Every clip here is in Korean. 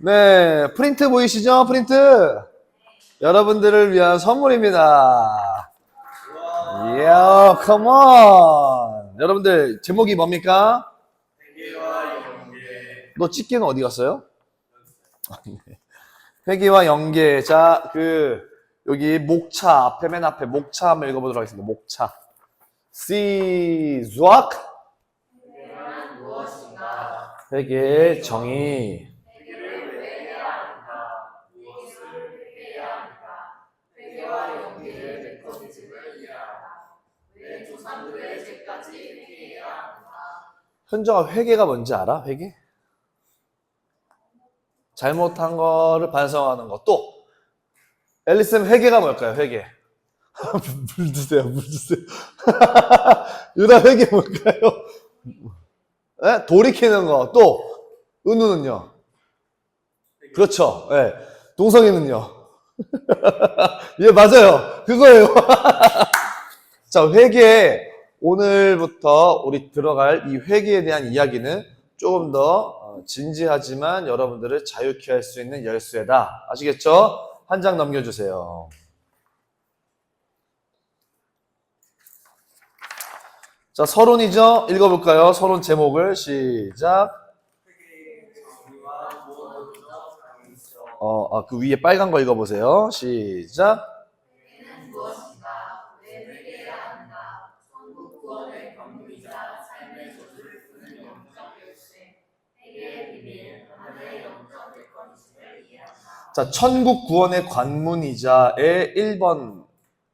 네, 프린트 보이시죠? 프린트. 여러분들을 위한 선물입니다. 이야, 컴온. 여러분들 제목이 뭡니까? 회계와 연계. 너 찍기는 어디 갔어요? 회계와 연계. 자, 여기 목차 앞에 맨 앞에 목차 한번 읽어보도록 하겠습니다. 목차. 시즈왁. 회계란 무엇인가? 회계의 정의. 회계를 왜 해야 합니까? 무엇을 회계해야 합니까? 회계와 연계의 메커니즘을 이해하라. 왜 조산부의 죄까지 회계해야 합니까? 현정아, 회계가 뭔지 알아? 회계? 잘못한 거를 반성하는 것. 또 앨리스는 회계가 뭘까요? 회계. 물 드세요, 물 드세요. 유다 회계 뭘까요? 네? 돌이키는 거. 또 은우는요? 그렇죠. 네. 동성이는요? 예, 맞아요. 그거예요. 자, 회계. 오늘부터 우리 들어갈 이 회계에 대한 이야기는 조금 더 진지하지만 여러분들을 자유케 할 수 있는 열쇠다. 아시겠죠? 한 장 넘겨주세요. 자, 서론이죠? 읽어볼까요? 서론 제목을 시작. 그 위에 빨간 거 읽어보세요. 시작. 회계는 무엇인가? 왜 회계해야 하는가? 천국 구원의 관문이자 삶의 저주를 푸는 영적 열쇠. 회계의 비밀, 하나의 영적 메커니즘을 이해한다. 자, 천국 구원의 관문이자에 1번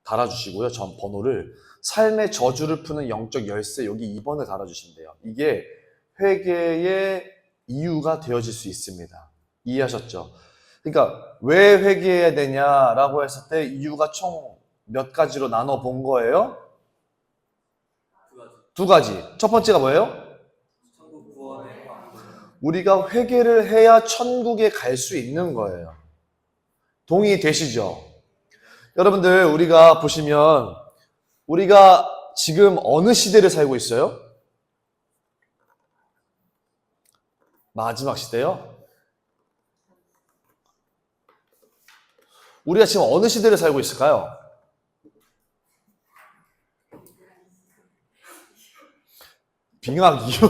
달아주시고요. 전 번호를. 삶의 저주를 푸는 영적 열쇠, 여기 2번을 달아주신대요. 이게 회개의 이유가 되어질 수 있습니다. 이해하셨죠? 그러니까 왜 회개해야 되냐라고 했을 때 이유가 총 몇 가지로 나눠 본 거예요? 두 가지. 첫 번째가 뭐예요? 천국 구원의 관문. 우리가 회개를 해야 천국에 갈 수 있는 거예요. 동의되시죠? 여러분들, 우리가 보시면 우리가 지금 어느 시대를 살고 있어요? 마지막 시대요? 우리가 지금 어느 시대를 살고 있을까요? 빙하기요.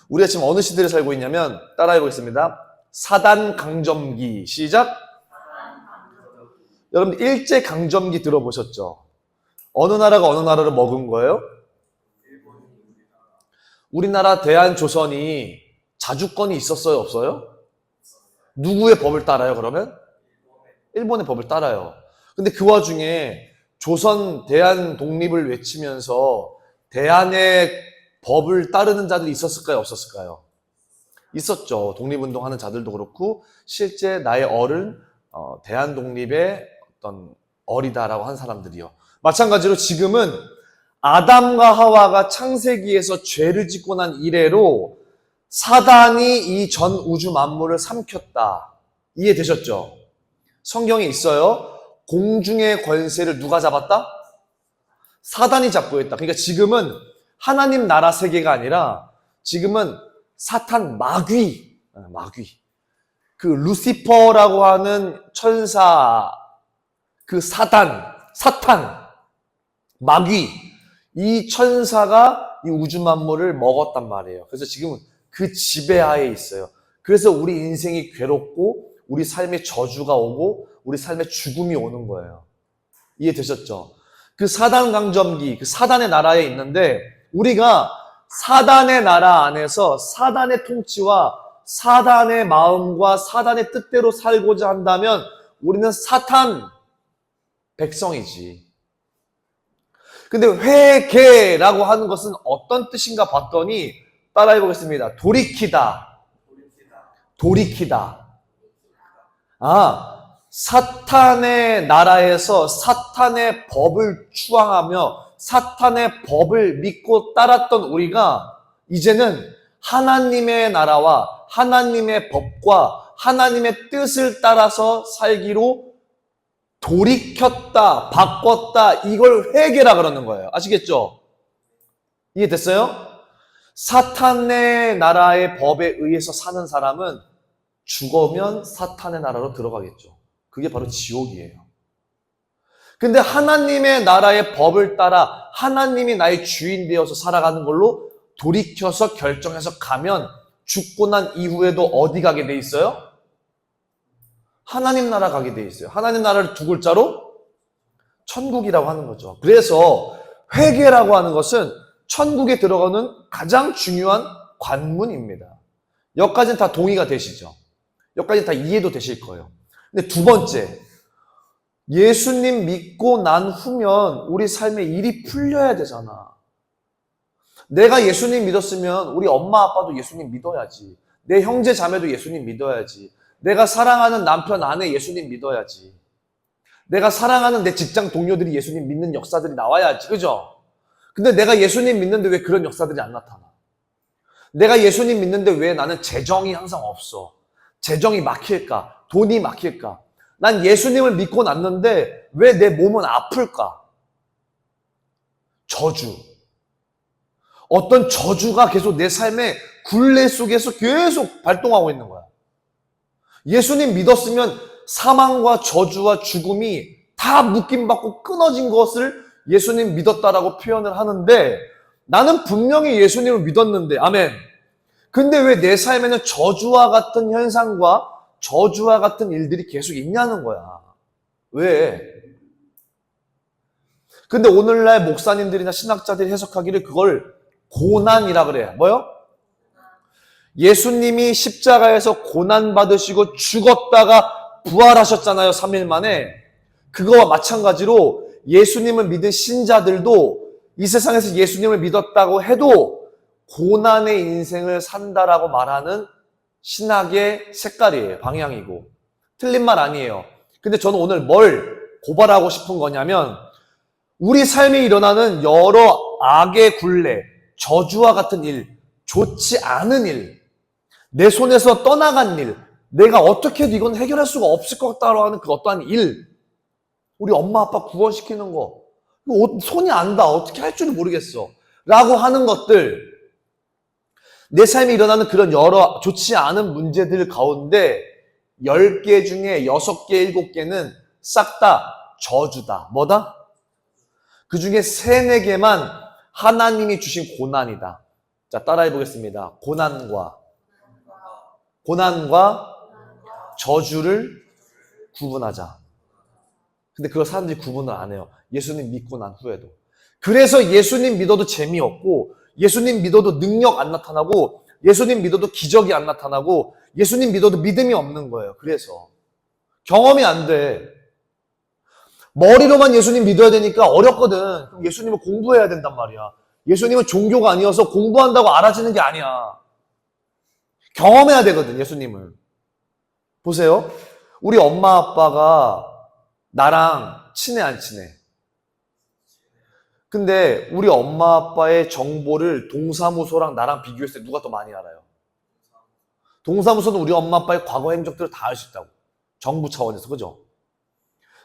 우리가 지금 어느 시대를 살고 있냐면 따라해 보겠습니다. 사단 강점기. 시작. 여러분 일제 강점기 들어보셨죠? 어느 나라가 어느 나라를 먹은 거예요? 우리나라 대한조선이 자주권이 있었어요? 없어요? 누구의 법을 따라요, 그러면? 일본의 법을 따라요. 근데 그 와중에 조선 대한 독립을 외치면서 대한의 법을 따르는 자들이 있었을까요? 없었을까요? 있었죠. 독립운동하는 자들도 그렇고 실제 나의 어른, 대한 독립의 어떤 어리다라고 한 사람들이요. 마찬가지로 지금은 아담과 하와가 창세기에서 죄를 짓고 난 이래로 사단이 이 전 우주 만물을 삼켰다. 이해되셨죠? 성경에 있어요. 공중의 권세를 누가 잡았다? 사단이 잡고 있다. 그러니까 지금은 하나님 나라 세계가 아니라 지금은 사탄 마귀. 그 루시퍼라고 하는 천사, 그 사탄, 마귀, 이 천사가 이 우주 만물을 먹었단 말이에요. 그래서 지금 그 지배하에 있어요. 그래서 우리 인생이 괴롭고 우리 삶에 저주가 오고 우리 삶에 죽음이 오는 거예요. 이해되셨죠? 그 사단 강점기, 그 사단의 나라에 있는데 우리가 사단의 나라 안에서 사단의 통치와 사단의 마음과 사단의 뜻대로 살고자 한다면 우리는 사탄 백성이지. 근데 회개라고 하는 것은 어떤 뜻인가 봤더니 따라해 보겠습니다. 돌이키다. 사탄의 나라에서 사탄의 법을 추앙하며 사탄의 법을 믿고 따랐던 우리가 이제는 하나님의 나라와 하나님의 법과 하나님의 뜻을 따라서 살기로 돌이켰다, 바꿨다, 이걸 회개라 그러는 거예요. 아시겠죠? 이해됐어요? 사탄의 나라의 법에 의해서 사는 사람은 죽으면 사탄의 나라로 들어가겠죠. 그게 바로 지옥이에요. 근데 하나님의 나라의 법을 따라 하나님이 나의 주인 되어서 살아가는 걸로 돌이켜서 결정해서 가면 죽고 난 이후에도 어디 가게 돼 있어요? 하나님 나라 가게 돼 있어요. 하나님 나라를 두 글자로 천국이라고 하는 거죠. 그래서 회개라고 하는 것은 천국에 들어가는 가장 중요한 관문입니다. 여기까지는 다 동의가 되시죠? 여기까지는 다 이해도 되실 거예요. 근데 두 번째, 예수님 믿고 난 후면 우리 삶에 일이 풀려야 되잖아. 내가 예수님 믿었으면 우리 엄마 아빠도 예수님 믿어야지. 내 형제 자매도 예수님 믿어야지. 내가 사랑하는 남편 아내 예수님 믿어야지. 내가 사랑하는 내 직장 동료들이 예수님 믿는 역사들이 나와야지. 그죠? 근데 내가 예수님 믿는데 왜 그런 역사들이 안 나타나? 내가 예수님 믿는데 왜 나는 재정이 항상 없어? 재정이 막힐까? 돈이 막힐까? 난 예수님을 믿고 났는데 왜 내 몸은 아플까? 저주. 어떤 저주가 계속 내 삶의 굴레 속에서 계속 발동하고 있는 거야. 예수님 믿었으면 사망과 저주와 죽음이 다 묶임받고 끊어진 것을 예수님 믿었다라고 표현을 하는데 나는 분명히 예수님을 믿었는데, 아멘. 근데 왜 내 삶에는 저주와 같은 현상과 저주와 같은 일들이 계속 있냐는 거야. 왜? 근데 오늘날 목사님들이나 신학자들이 해석하기를 그걸 고난이라 그래요. 뭐요? 예수님이 십자가에서 고난받으시고 죽었다가 부활하셨잖아요. 3일 만에. 그거와 마찬가지로 예수님을 믿은 신자들도 이 세상에서 예수님을 믿었다고 해도 고난의 인생을 산다라고 말하는 신학의 색깔이에요. 방향이고. 틀린 말 아니에요. 근데 저는 오늘 뭘 고발하고 싶은 거냐면 우리 삶에 일어나는 여러 악의 굴레, 저주와 같은 일, 좋지 않은 일, 내 손에서 떠나간 일, 내가 어떻게 해도 이건 해결할 수가 없을 것 같다고 하는 그 어떠한 일, 우리 엄마 아빠 구원시키는 거, 손이 안 닿아, 어떻게 할 줄을 모르겠어 라고 하는 것들, 내 삶에 일어나는 그런 여러 좋지 않은 문제들 가운데 10개 중에 6개, 7개는 싹 다 저주다. 뭐다? 그 중에 3, 4개만 하나님이 주신 고난이다. 자, 따라해 보겠습니다. 고난과 저주를 구분하자. 근데 그걸 사람들이 구분을 안 해요. 예수님 믿고 난 후에도. 그래서 예수님 믿어도 재미없고, 예수님 믿어도 능력 안 나타나고, 예수님 믿어도 기적이 안 나타나고, 예수님 믿어도 믿음이 없는 거예요. 그래서 경험이 안 돼. 머리로만 예수님 믿어야 되니까 어렵거든. 그럼 예수님을 공부해야 된단 말이야. 예수님은 종교가 아니어서 공부한다고 알아지는 게 아니야. 경험해야 되거든, 예수님을. 보세요. 우리 엄마 아빠가 나랑 친해 안 친해? 근데 우리 엄마 아빠의 정보를 동사무소랑 나랑 비교했을 때 누가 더 많이 알아요? 동사무소는 우리 엄마 아빠의 과거 행적들을 다 알 수 있다고. 정부 차원에서, 그죠?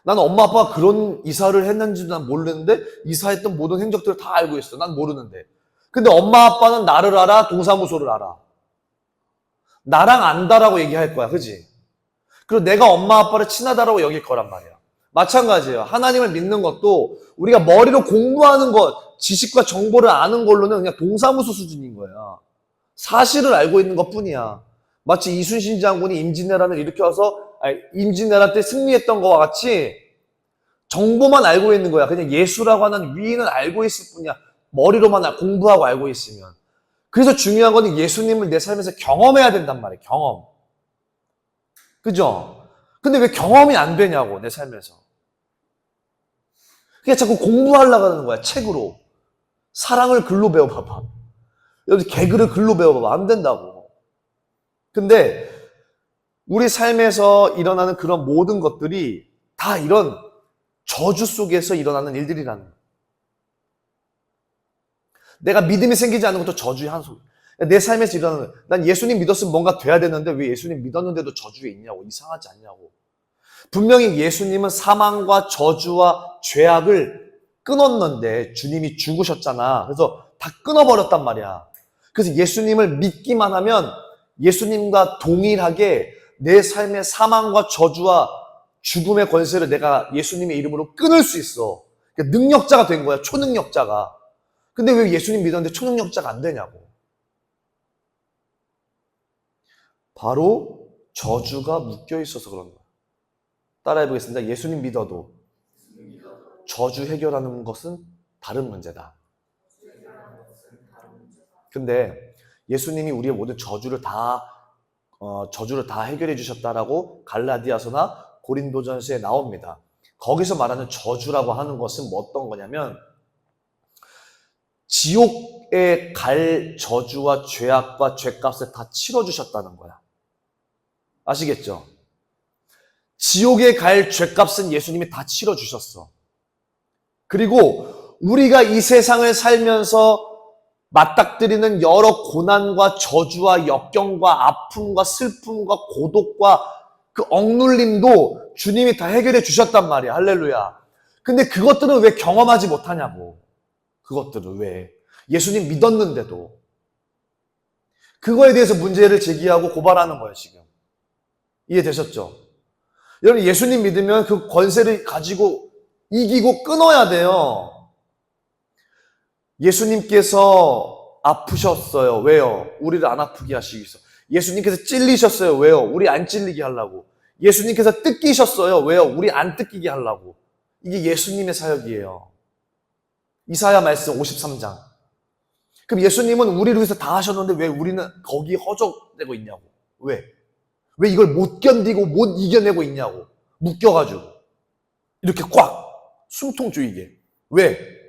나는 엄마 아빠가 그런 이사를 했는지도 난 모르는데 이사했던 모든 행적들을 다 알고 있어. 난 모르는데. 근데 엄마 아빠는 나를 알아, 동사무소를 알아. 나랑 안다라고 얘기할 거야, 그지? 그리고 내가 엄마 아빠를 친하다라고 여길 거란 말이야. 마찬가지예요. 하나님을 믿는 것도 우리가 머리로 공부하는 것, 지식과 정보를 아는 걸로는 그냥 동사무소 수준인 거야. 사실을 알고 있는 것 뿐이야. 마치 이순신 장군이 임진왜란을 일으켜서 임진왜란 때 승리했던 것과 같이 정보만 알고 있는 거야. 그냥 예수라고 하는 위인을 알고 있을 뿐이야. 머리로만 공부하고 알고 있으면. 그래서 중요한 건 예수님을 내 삶에서 경험해야 된단 말이에요. 경험. 그죠? 근데 왜 경험이 안 되냐고, 내 삶에서. 그게 자꾸 공부하려고 하는 거야, 책으로. 사랑을 글로 배워봐봐. 여기 개그를 글로 배워봐봐. 안 된다고. 근데 우리 삶에서 일어나는 그런 모든 것들이 다 이런 저주 속에서 일어나는 일들이라는 거야. 내가 믿음이 생기지 않는 것도 저주의 한 속. 내 삶에서 일어나는 거야. 난 예수님 믿었으면 뭔가 돼야 되는데 왜 예수님 믿었는데도 저주에 있냐고. 이상하지 않냐고. 분명히 예수님은 사망과 저주와 죄악을 끊었는데 주님이 죽으셨잖아. 그래서 다 끊어버렸단 말이야. 그래서 예수님을 믿기만 하면 예수님과 동일하게 내 삶의 사망과 저주와 죽음의 권세를 내가 예수님의 이름으로 끊을 수 있어. 그러니까 능력자가 된 거야, 초능력자가. 근데 왜 예수님 믿었는데 초능력자가 안 되냐고. 바로 저주가 묶여 있어서 그런 거야. 따라해 보겠습니다. 예수님 믿어도 저주 해결하는 것은 다른 문제다. 근데 예수님이 우리의 모든 저주를 다 해결해 주셨다라고 갈라디아서나 고린도전서에 나옵니다. 거기서 말하는 저주라고 하는 것은 뭐 어떤 거냐면 지옥에 갈 저주와 죄악과 죄값을 다 치러주셨다는 거야. 아시겠죠? 지옥에 갈 죄값은 예수님이 다 치러주셨어. 그리고 우리가 이 세상을 살면서 맞닥뜨리는 여러 고난과 저주와 역경과 아픔과 슬픔과 고독과 그 억눌림도 주님이 다 해결해 주셨단 말이야. 할렐루야. 근데 그것들은 왜 경험하지 못하냐고. 그것들은 왜. 예수님 믿었는데도. 그거에 대해서 문제를 제기하고 고발하는 거예요, 지금. 이해되셨죠? 여러분, 예수님 믿으면 그 권세를 가지고 이기고 끊어야 돼요. 예수님께서 아프셨어요. 왜요? 우리를 안 아프게 하시기 위해서. 예수님께서 찔리셨어요. 왜요? 우리 안 찔리게 하려고. 예수님께서 뜯기셨어요. 왜요? 우리 안 뜯기게 하려고. 이게 예수님의 사역이에요. 이사야 말씀 53장. 그럼 예수님은 우리를 위해서 다 하셨는데 왜 우리는 거기 허적대고 있냐고. 왜? 왜 이걸 못 견디고 못 이겨내고 있냐고. 묶여가지고. 이렇게 꽉 숨통 조이게. 왜?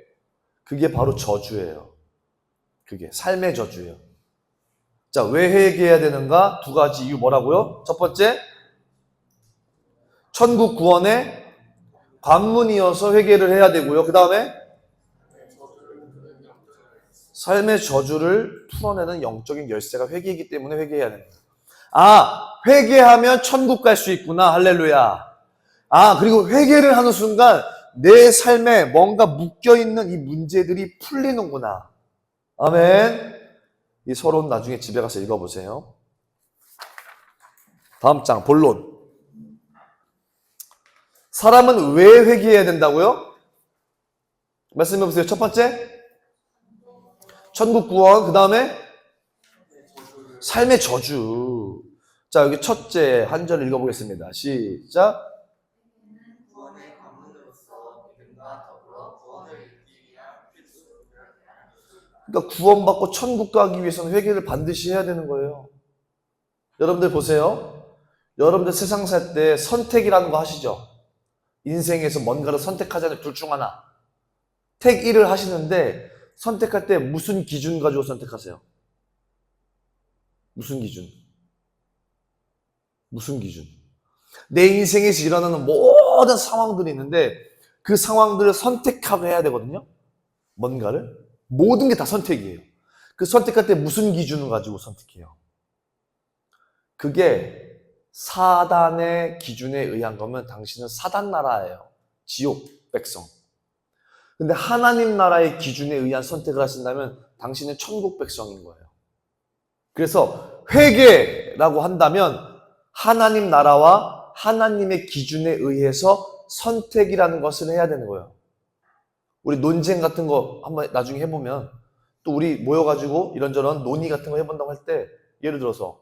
그게 바로 저주예요. 그게 삶의 저주예요. 자, 왜 회개해야 되는가? 두 가지 이유 뭐라고요? 첫 번째, 천국 구원의 관문이어서 회개를 해야 되고요. 그 다음에 삶의 저주를 풀어내는 영적인 열쇠가 회개이기 때문에 회개해야 됩니다. 아, 회개하면 천국 갈 수 있구나. 할렐루야. 아, 그리고 회개를 하는 순간 내 삶에 뭔가 묶여있는 이 문제들이 풀리는구나. 아멘. 이 서론 나중에 집에 가서 읽어보세요. 다음 장, 본론. 사람은 왜 회개해야 된다고요? 말씀해보세요. 첫 번째, 천국 구원. 그 다음에 삶의 저주. 자, 여기 첫째 한 절 읽어보겠습니다. 시작. 그러니까 구원받고 천국 가기 위해서는 회개를 반드시 해야 되는 거예요. 여러분들 보세요. 여러분들 세상 살 때 선택이라는 거 하시죠? 인생에서 뭔가를 선택하자는 둘 중 하나. 택 1을 하시는데 선택할 때 무슨 기준 가지고 선택하세요? 무슨 기준? 무슨 기준? 내 인생에서 일어나는 모든 상황들이 있는데 그 상황들을 선택하고 해야 되거든요. 뭔가를. 모든 게 다 선택이에요. 그 선택할 때 무슨 기준을 가지고 선택해요? 그게 사단의 기준에 의한 거면 당신은 사단 나라예요. 지옥 백성. 근데 하나님 나라의 기준에 의한 선택을 하신다면 당신은 천국 백성인 거예요. 그래서 회개라고 한다면 하나님 나라와 하나님의 기준에 의해서 선택이라는 것을 해야 되는 거예요. 우리 논쟁 같은 거 한번 나중에 해보면 또 우리 모여가지고 이런저런 논의 같은 거 해본다고 할 때 예를 들어서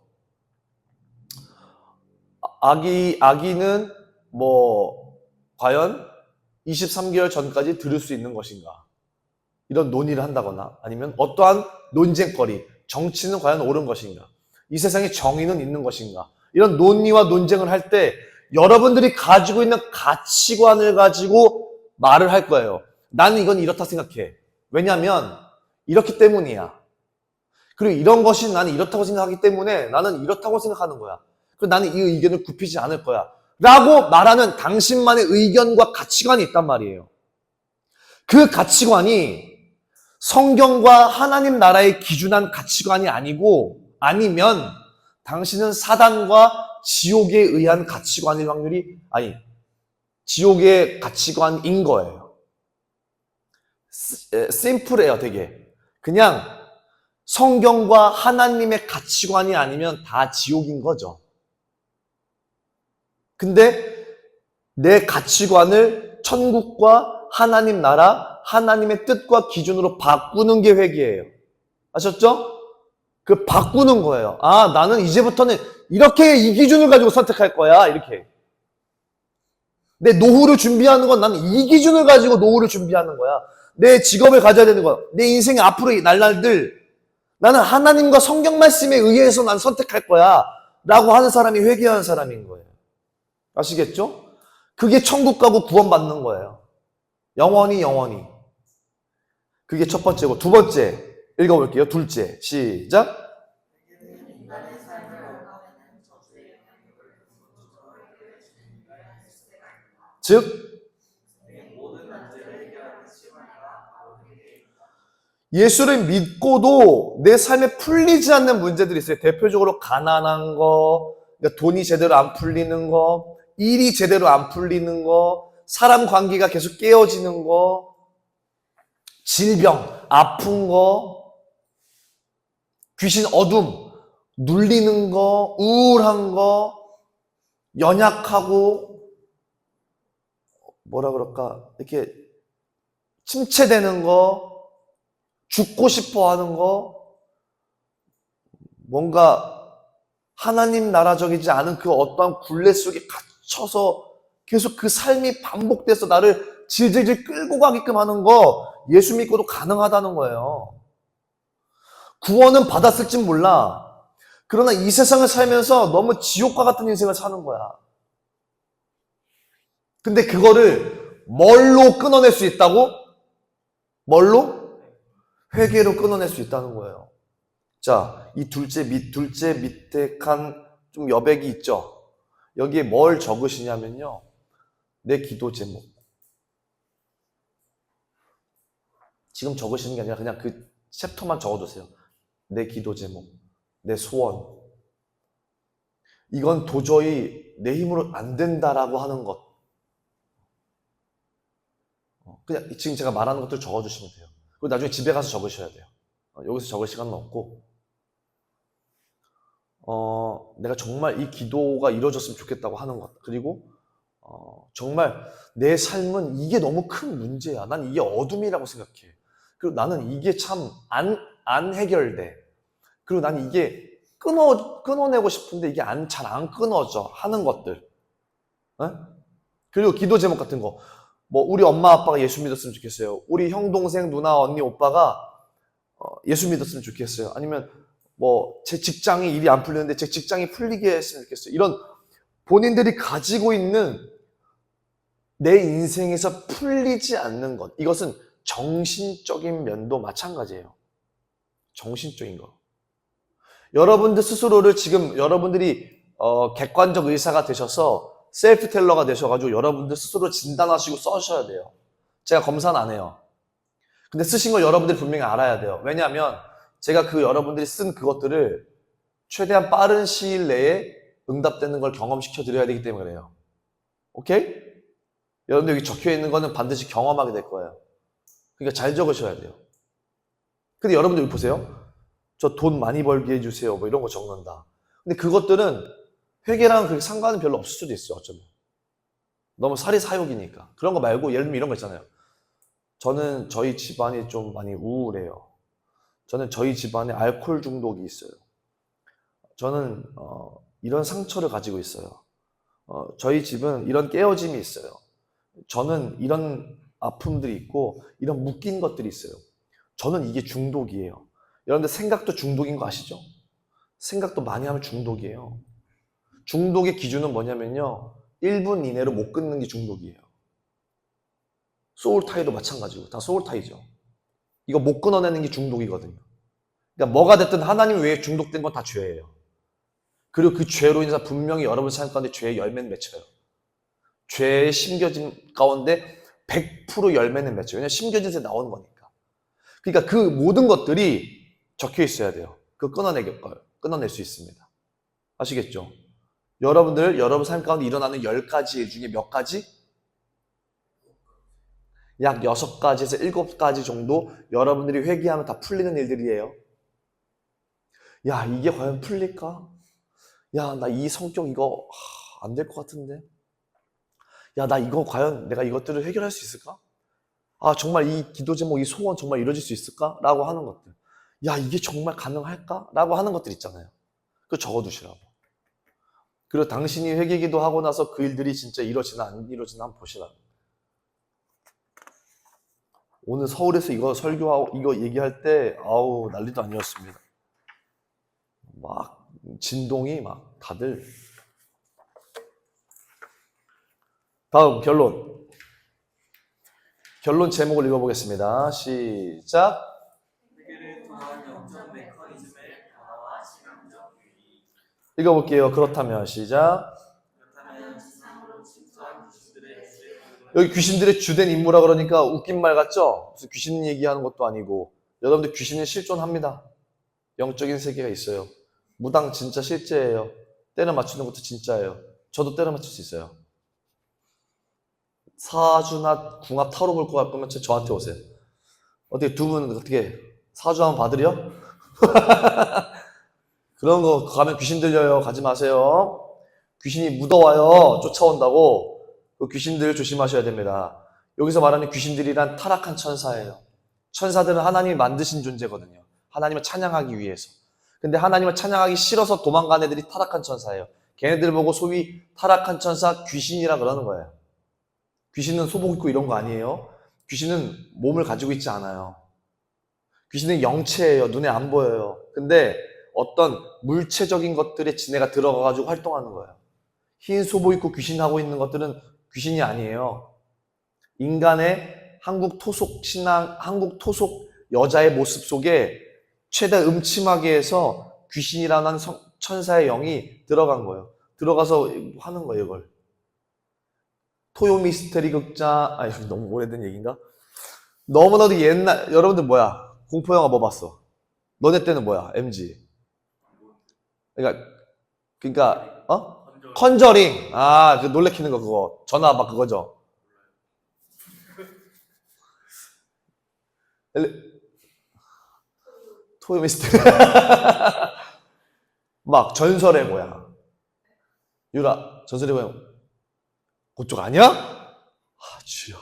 아기는 뭐 과연 23개월 전까지 들을 수 있는 것인가? 이런 논의를 한다거나 아니면 어떠한 논쟁거리, 정치는 과연 옳은 것인가? 이 세상에 정의는 있는 것인가? 이런 논의와 논쟁을 할 때 여러분들이 가지고 있는 가치관을 가지고 말을 할 거예요. 나는 이건 이렇다 생각해. 왜냐하면 이렇기 때문이야. 그리고 이런 것이 나는 이렇다고 생각하기 때문에 나는 이렇다고 생각하는 거야. 그리고 나는 이 의견을 굽히지 않을 거야. 라고 말하는 당신만의 의견과 가치관이 있단 말이에요. 그 가치관이 성경과 하나님 나라에 기준한 가치관이 아니면 당신은 사단과 지옥에 의한 가치관일 확률이, 지옥의 가치관인 거예요. 심플해요, 되게. 그냥 성경과 하나님의 가치관이 아니면 다 지옥인 거죠. 근데 내 가치관을 천국과 하나님 나라, 하나님의 뜻과 기준으로 바꾸는 게 회개예요. 아셨죠? 그 바꾸는 거예요. 아, 나는 이제부터는 이렇게 이 기준을 가지고 선택할 거야. 이렇게. 내 노후를 준비하는 건 나는 이 기준을 가지고 노후를 준비하는 거야. 내 직업을 가져야 되는 거야. 내 인생의 앞으로의 날들 나는 하나님과 성경 말씀에 의해서 난 선택할 거야. 라고 하는 사람이 회개하는 사람인 거예요. 아시겠죠? 그게 천국 가고 구원받는 거예요. 영원히. 그게 첫 번째고, 두 번째 읽어볼게요. 둘째, 시작. 즉 예수를 믿고도 내 삶에 풀리지 않는 문제들이 있어요. 대표적으로 가난한 거, 그러니까 돈이 제대로 안 풀리는 거, 일이 제대로 안 풀리는 거, 사람 관계가 계속 깨어지는 거, 질병, 아픈 거, 귀신 어둠, 눌리는 거, 우울한 거, 연약하고, 뭐라 그럴까, 이렇게 침체되는 거, 죽고 싶어 하는 거, 뭔가 하나님 나라적이지 않은 그 어떠한 굴레 속에 갇혀서 계속 그 삶이 반복돼서 나를 질질질 끌고 가게끔 하는 거, 예수 믿고도 가능하다는 거예요. 구원은 받았을진 몰라. 그러나 이 세상을 살면서 너무 지옥과 같은 인생을 사는 거야. 근데 그거를 뭘로 끊어낼 수 있다고? 뭘로? 회개로 끊어낼 수 있다는 거예요. 자, 이 둘째 밑에 칸 좀 여백이 있죠? 여기에 뭘 적으시냐면요. 내 기도 제목. 지금 적으시는 게 아니라 그냥 그 챕터만 적어두세요. 내 기도 제목, 내 소원. 이건 도저히 내 힘으로 안 된다라고 하는 것. 그냥 지금 제가 말하는 것들 적어주시면 돼요. 그리고 나중에 집에 가서 적으셔야 돼요. 여기서 적을 시간은 없고, 내가 정말 이 기도가 이루어졌으면 좋겠다고 하는 것. 그리고 정말 내 삶은 이게 너무 큰 문제야. 난 이게 어둠이라고 생각해. 그리고 나는 이게 참 안 해결돼. 그리고 난 이게 끊어내고 싶은데 이게 잘 안 끊어져 하는 것들. 그리고 기도 제목 같은 거. 뭐 우리 엄마 아빠가 예수 믿었으면 좋겠어요. 우리 형 동생 누나 언니 오빠가 예수 믿었으면 좋겠어요. 아니면 뭐 제 직장이 일이 안 풀리는데 제 직장이 풀리게 했으면 좋겠어요. 이런 본인들이 가지고 있는 내 인생에서 풀리지 않는 것. 이것은 정신적인 면도 마찬가지예요. 정신적인 거. 여러분들 스스로를 지금 여러분들이 객관적 의사가 되셔서 셀프 텔러가 되셔가지고 여러분들 스스로 진단하시고 써셔야 돼요. 제가 검사는 안 해요. 근데 쓰신 걸 여러분들이 분명히 알아야 돼요. 왜냐하면 제가 그 여러분들이 쓴 그것들을 최대한 빠른 시일 내에 응답되는 걸 경험시켜 드려야 되기 때문에 그래요. 오케이? 여러분들 여기 적혀 있는 거는 반드시 경험하게 될 거예요. 그러니까 잘 적으셔야 돼요. 근데 여러분들 여기 보세요. 저 돈 많이 벌게 해주세요. 뭐 이런 거 적는다. 근데 그것들은 회계랑 그렇게 상관은 별로 없을 수도 있어요. 어쩌면. 너무 사리사욕이니까. 그런 거 말고 예를 들면 이런 거 있잖아요. 저는 저희 집안이 좀 많이 우울해요. 저는 저희 집안에 알코올 중독이 있어요. 저는 이런 상처를 가지고 있어요. 저희 집은 이런 깨어짐이 있어요. 저는 이런 아픔들이 있고 이런 묶인 것들이 있어요. 저는 이게 중독이에요. 여러분들 생각도 중독인 거 아시죠? 생각도 많이 하면 중독이에요. 중독의 기준은 뭐냐면요. 1분 이내로 못 끊는 게 중독이에요. 소울타이도 마찬가지고 다 소울타이죠. 이거 못 끊어내는 게 중독이거든요. 그러니까 뭐가 됐든 하나님 외에 중독된 건 다 죄예요. 그리고 그 죄로 인해서 분명히 여러분 삶 가운데 죄의 열매는 맺혀요. 죄의 심겨진 가운데 100% 열매는 맺혀요. 왜냐하면 심겨진 새 나오는 거니까. 그러니까 그 모든 것들이 적혀 있어야 돼요. 그거 끊어낼 수 있습니다. 아시겠죠? 여러분 삶 가운데 일어나는 10가지 일 중에 몇 가지? 약 6가지에서 7가지 정도 여러분들이 회개하면 다 풀리는 일들이에요. 야, 이게 과연 풀릴까? 야, 나 이 성격 이거 안 될 것 같은데. 야, 나 이거 과연 내가 이것들을 해결할 수 있을까? 아, 정말 이 기도 제목, 이 소원 정말 이루어질 수 있을까? 라고 하는 것들. 야, 이게 정말 가능할까? 라고 하는 것들 있잖아요. 그거 적어두시라고. 그리고 당신이 회개기도 하고 나서 그 일들이 진짜 이루어지나 안 이루어지나 한번 보시라고. 오늘 서울에서 이거 설교하고 이거 얘기할 때 아우 난리도 아니었습니다. 막 진동이 막 다들. 다음 결론. 결론 제목을 읽어보겠습니다. 시작. 읽어볼게요. 그렇다면 시작. 여기 귀신들의 주된 임무라 그러니까 웃긴 말 같죠? 무슨 귀신 얘기하는 것도 아니고. 여러분들 귀신은 실존합니다. 영적인 세계가 있어요. 무당 진짜 실제예요. 때려 맞추는 것도 진짜예요. 저도 때려 맞출 수 있어요. 사주나 궁합 타로 볼 거 갈 거면 저한테 오세요. 어떻게 두 분 어떻게 사주 한번 봐드려? 그런 거 가면 귀신 들려요. 가지 마세요. 귀신이 묻어와요. 쫓아온다고. 그 귀신들 조심하셔야 됩니다. 여기서 말하는 귀신들이란 타락한 천사예요. 천사들은 하나님이 만드신 존재거든요. 하나님을 찬양하기 위해서. 근데 하나님을 찬양하기 싫어서 도망간 애들이 타락한 천사예요. 걔네들 보고 소위 타락한 천사 귀신이라 그러는 거예요. 귀신은 소복 입고 이런 거 아니에요. 귀신은 몸을 가지고 있지 않아요. 귀신은 영체예요. 눈에 안 보여요. 근데 어떤 물체적인 것들에 지네가 들어가가지고 활동하는 거예요. 흰 소복 입고 귀신하고 있는 것들은 귀신이 아니에요. 인간의 한국 토속 신앙, 한국 토속 여자의 모습 속에 최대 음침하게 해서 귀신이라는 천사의 영이 들어간 거예요. 들어가서 하는 거예요, 이걸. 토요 미스테리 극장, 아니, 너무 오래된 얘기인가? 너무나도 옛날, 여러분들 뭐야? 공포영화 뭐 봤어? 너네 때는 뭐야? MG. 그러니까, 컨저링. 아, 그 놀래키는 거 그거. 전화 막 그거죠. 토요 미스테리. 막 전설의 고향. 유라, 전설의 고향. 그쪽 아니야? 아, 주여.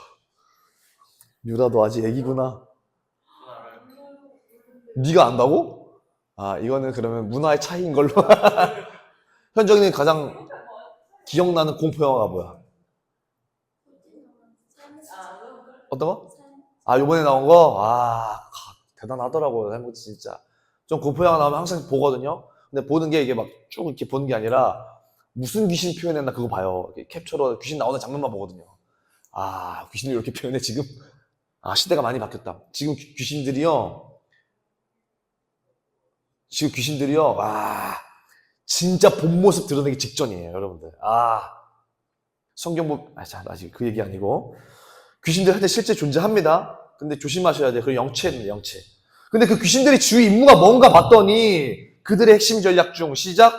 유라도 아직 애기구나. 네가 안다고? 아, 이거는 그러면 문화의 차이인 걸로. 현정이는 가장 기억나는 공포 영화가 뭐야? 어떤 거? 아, 요번에 나온 거? 아, 대단하더라고요. 할머니 진짜. 좀 공포 영화 나오면 항상 보거든요. 근데 보는 게 이게 막 쭉 이렇게 보는 게 아니라 무슨 귀신 표현했나 그거 봐요. 캡처로 귀신 나오는 장면만 보거든요. 아, 귀신을 이렇게 표현해 지금? 아, 시대가 많이 바뀌었다. 지금 귀신들이요. 와, 진짜 본 모습 드러내기 직전이에요, 여러분들. 아, 자, 아직 그 얘기 아니고. 귀신들한테 실제 존재합니다. 근데 조심하셔야 돼요. 그 영체입니다, 영체. 근데 그 귀신들이 주요 임무가 뭔가 봤더니 그들의 핵심 전략 중 시작.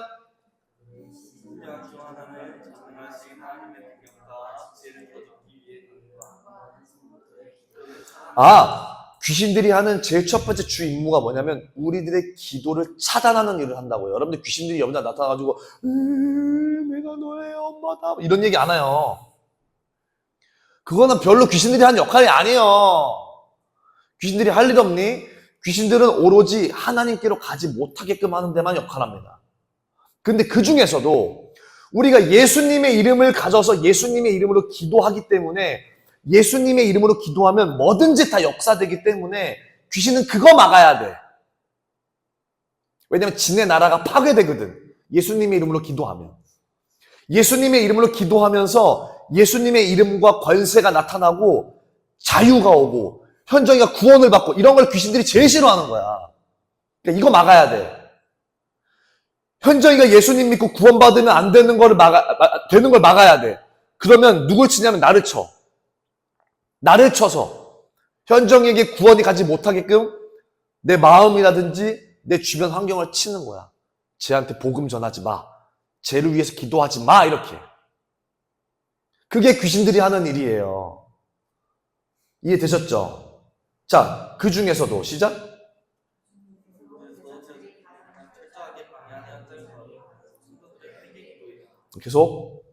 아, 귀신들이 하는 제일 첫 번째 주 임무가 뭐냐면 우리들의 기도를 차단하는 일을 한다고요. 여러분들 귀신들이 여기다 나타나가지고 내가 너의 엄마다 이런 얘기 안 해요. 그거는 별로 귀신들이 하는 역할이 아니에요. 귀신들이 할 일 없니? 귀신들은 오로지 하나님께로 가지 못하게끔 하는 데만 역할합니다. 근데 그 중에서도 우리가 예수님의 이름을 가져서 예수님의 이름으로 기도하기 때문에 예수님의 이름으로 기도하면 뭐든지 다 역사되기 때문에 귀신은 그거 막아야 돼. 왜냐면 지네 나라가 파괴되거든. 예수님의 이름으로 기도하면. 예수님의 이름으로 기도하면서 예수님의 이름과 권세가 나타나고 자유가 오고 현정이가 구원을 받고 이런 걸 귀신들이 제일 싫어하는 거야. 그러니까 이거 막아야 돼. 현정이가 예수님 믿고 구원받으면 안 되는 걸 되는 걸 막아야 돼. 그러면 누굴 치냐면 나를 쳐. 나를 쳐서 현정에게 구원이 가지 못하게끔 내 마음이라든지 내 주변 환경을 치는 거야. 쟤한테 복음 전하지 마. 쟤를 위해서 기도하지 마. 이렇게. 그게 귀신들이 하는 일이에요. 이해되셨죠? 자, 그 중에서도 시작. 계속.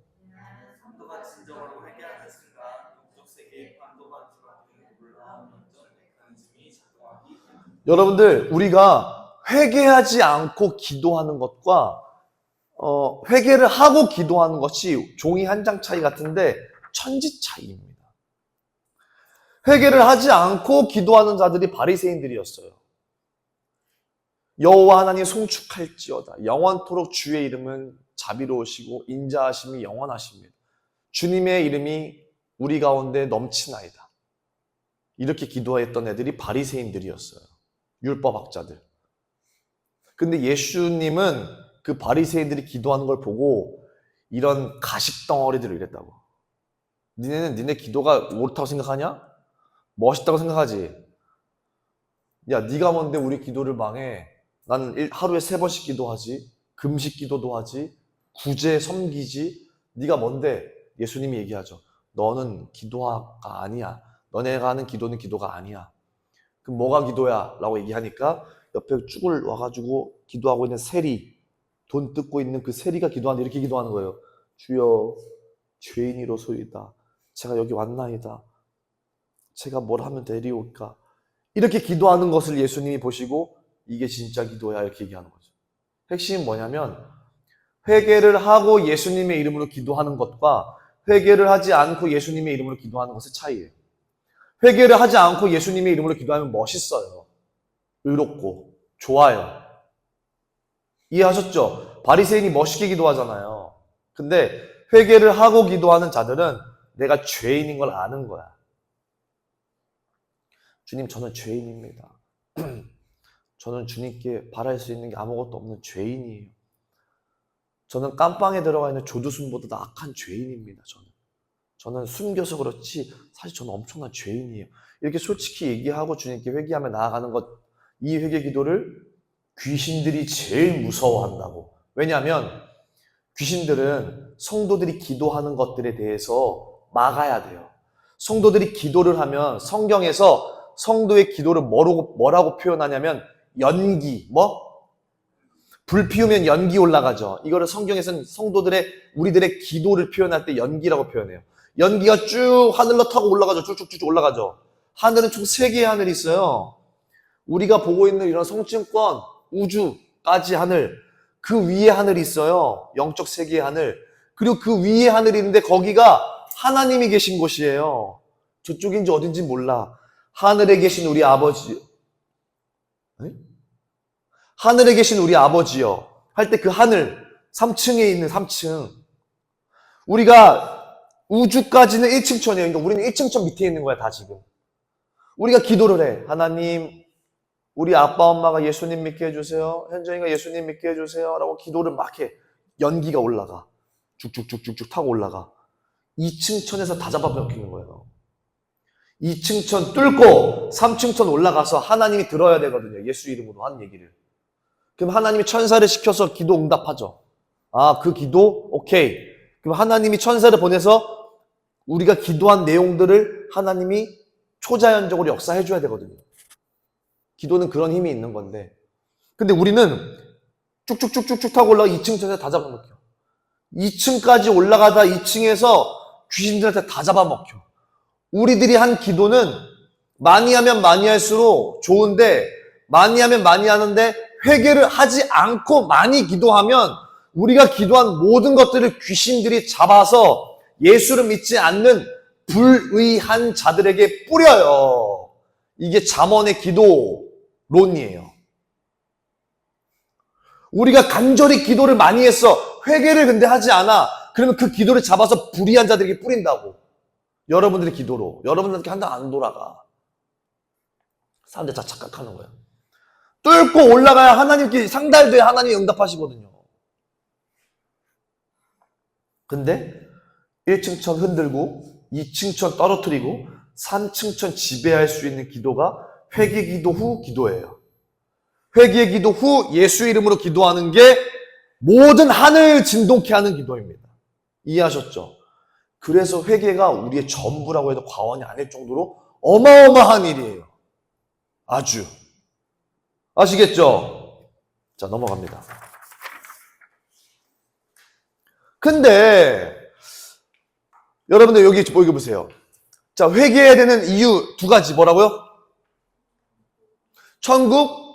한동안 진정으로 회개하는 순간 영적 세계에 한동안 들어가는 놀라운 연전 메커니즘이 작동하기 때문입니다. 여러분들, 우리가 회개하지 않고 기도하는 것과 회개를 하고 기도하는 것이 종이 한 장 차이 같은데 천지 차이입니다. 회개를 하지 않고 기도하는 자들이 바리새인들이었어요. 여호와 하나님 송축할지어다. 영원토록 주의 이름은 자비로우시고 인자하심이 영원하십니다. 주님의 이름이 우리 가운데 넘치나이다. 이렇게 기도했던 애들이 바리새인들이었어요. 율법학자들. 근데 예수님은 그 바리새인들이 기도하는 걸 보고 이런 가식덩어리들을 이랬다고. 니네는 니네 기도가 옳다고 생각하냐? 멋있다고 생각하지? 야, 네가 뭔데 우리 기도를 망해? 나는 하루에 3번씩 기도하지, 금식 기도도 하지, 구제 섬기지. 네가 뭔데? 예수님이 얘기하죠. 너는 기도가 아니야. 너네가 하는 기도는 기도가 아니야. 그럼 뭐가 기도야? 라고 얘기하니까 옆에 쭉 와가지고 기도하고 있는 세리, 돈 뜯고 있는 그 세리가 기도하는데 이렇게 기도하는 거예요. 주여, 죄인이로소이다. 제가 여기 왔나이다. 제가 뭘 하면 되리올까? 이렇게 기도하는 것을 예수님이 보시고 이게 진짜 기도야 이렇게 얘기하는 거죠. 핵심은 뭐냐면 회개를 하고 예수님의 이름으로 기도하는 것과 회개를 하지 않고 예수님의 이름으로 기도하는 것의 차이예요. 회개를 하지 않고 예수님의 이름으로 기도하면 멋있어요. 의롭고 좋아요. 이해하셨죠? 바리새인이 멋있게 기도하잖아요. 근데 회개를 하고 기도하는 자들은 내가 죄인인 걸 아는 거야. 주님, 저는 죄인입니다. 저는 주님께 바랄 수 있는 게 아무것도 없는 죄인이에요. 저는 깜빵에 들어가 있는 조두순보다 악한 죄인입니다. 저는 숨겨서 그렇지 사실 저는 엄청난 죄인이에요. 이렇게 솔직히 얘기하고 주님께 회개하며 나아가는 것, 이 회개 기도를 귀신들이 제일 무서워한다고. 왜냐하면 귀신들은 성도들이 기도하는 것들에 대해서 막아야 돼요. 성도들이 기도를 하면 성경에서 성도의 기도를 뭐라고 표현하냐면 연기, 불 피우면 연기 올라가죠. 이거를 성경에서는 우리들의 기도를 표현할 때 연기라고 표현해요. 연기가 쭉 하늘로 타고 올라가죠. 쭉쭉쭉 올라가죠. 하늘은 총 3개의 하늘이 있어요. 우리가 보고 있는 이런 성층권, 우주까지 하늘, 그 위에 하늘이 있어요. 영적 세계의 하늘. 그리고 그 위에 하늘이 있는데 거기가 하나님이 계신 곳이에요. 저쪽인지 어딘지 몰라. 하늘에 계신 우리 아버지. 네? 하늘에 계신 우리 아버지요. 할 때 그 하늘, 3층에 있는 3층. 우리가 우주까지는 1층천이에요. 그러니까 우리는 1층천 밑에 있는 거야, 다 지금. 우리가 기도를 해. 하나님, 우리 아빠, 엄마가 예수님 믿게 해주세요. 현정이가 예수님 믿게 해주세요. 라고 기도를 막 해. 연기가 올라가. 쭉쭉쭉쭉쭉 타고 올라가. 2층천에서 다 잡아먹히는 거예요. 2층천 뚫고 3층천 올라가서 하나님이 들어야 되거든요. 예수 이름으로 하는 얘기를. 그럼 하나님이 천사를 시켜서 기도 응답하죠. 아, 그 기도? 오케이. 그럼 하나님이 천사를 보내서 우리가 기도한 내용들을 하나님이 초자연적으로 역사해 줘야 되거든요. 기도는 그런 힘이 있는 건데. 근데 우리는 쭉쭉쭉쭉쭉 타고 올라가 2층천에서 다 잡아먹혀. 2층까지 올라가다 2층에서 귀신들한테 다 잡아먹혀. 우리들이 한 기도는 많이 하면 많이 할수록 좋은데 많이 하면 많이 하는데 회개를 하지 않고 많이 기도하면 우리가 기도한 모든 것들을 귀신들이 잡아서 예수를 믿지 않는 불의한 자들에게 뿌려요. 이게 잠언의 기도론이에요. 우리가 간절히 기도를 많이 했어. 회개를 근데 하지 않아. 그러면 그 기도를 잡아서 불의한 자들에게 뿌린다고. 여러분들의 기도로. 여러분들한테 한 달 안 돌아가. 사람들 다 착각하는 거예요. 뚫고 올라가야 하나님께 상달돼야 하나님이 응답하시거든요. 근데 1층천 흔들고 2층천 떨어뜨리고 3층천 지배할 수 있는 기도가 회개 기도 후 기도예요. 회개 기도 후 예수 이름으로 기도하는 게 모든 하늘 진동케 하는 기도입니다. 이해하셨죠? 그래서 회개가 우리의 전부라고 해도 과언이 아닐 정도로 어마어마한 일이에요. 아주. 아시겠죠? 자, 넘어갑니다. 근데 여러분들 여기 보세요. 자, 회개해야 되는 이유 두 가지 뭐라고요? 천국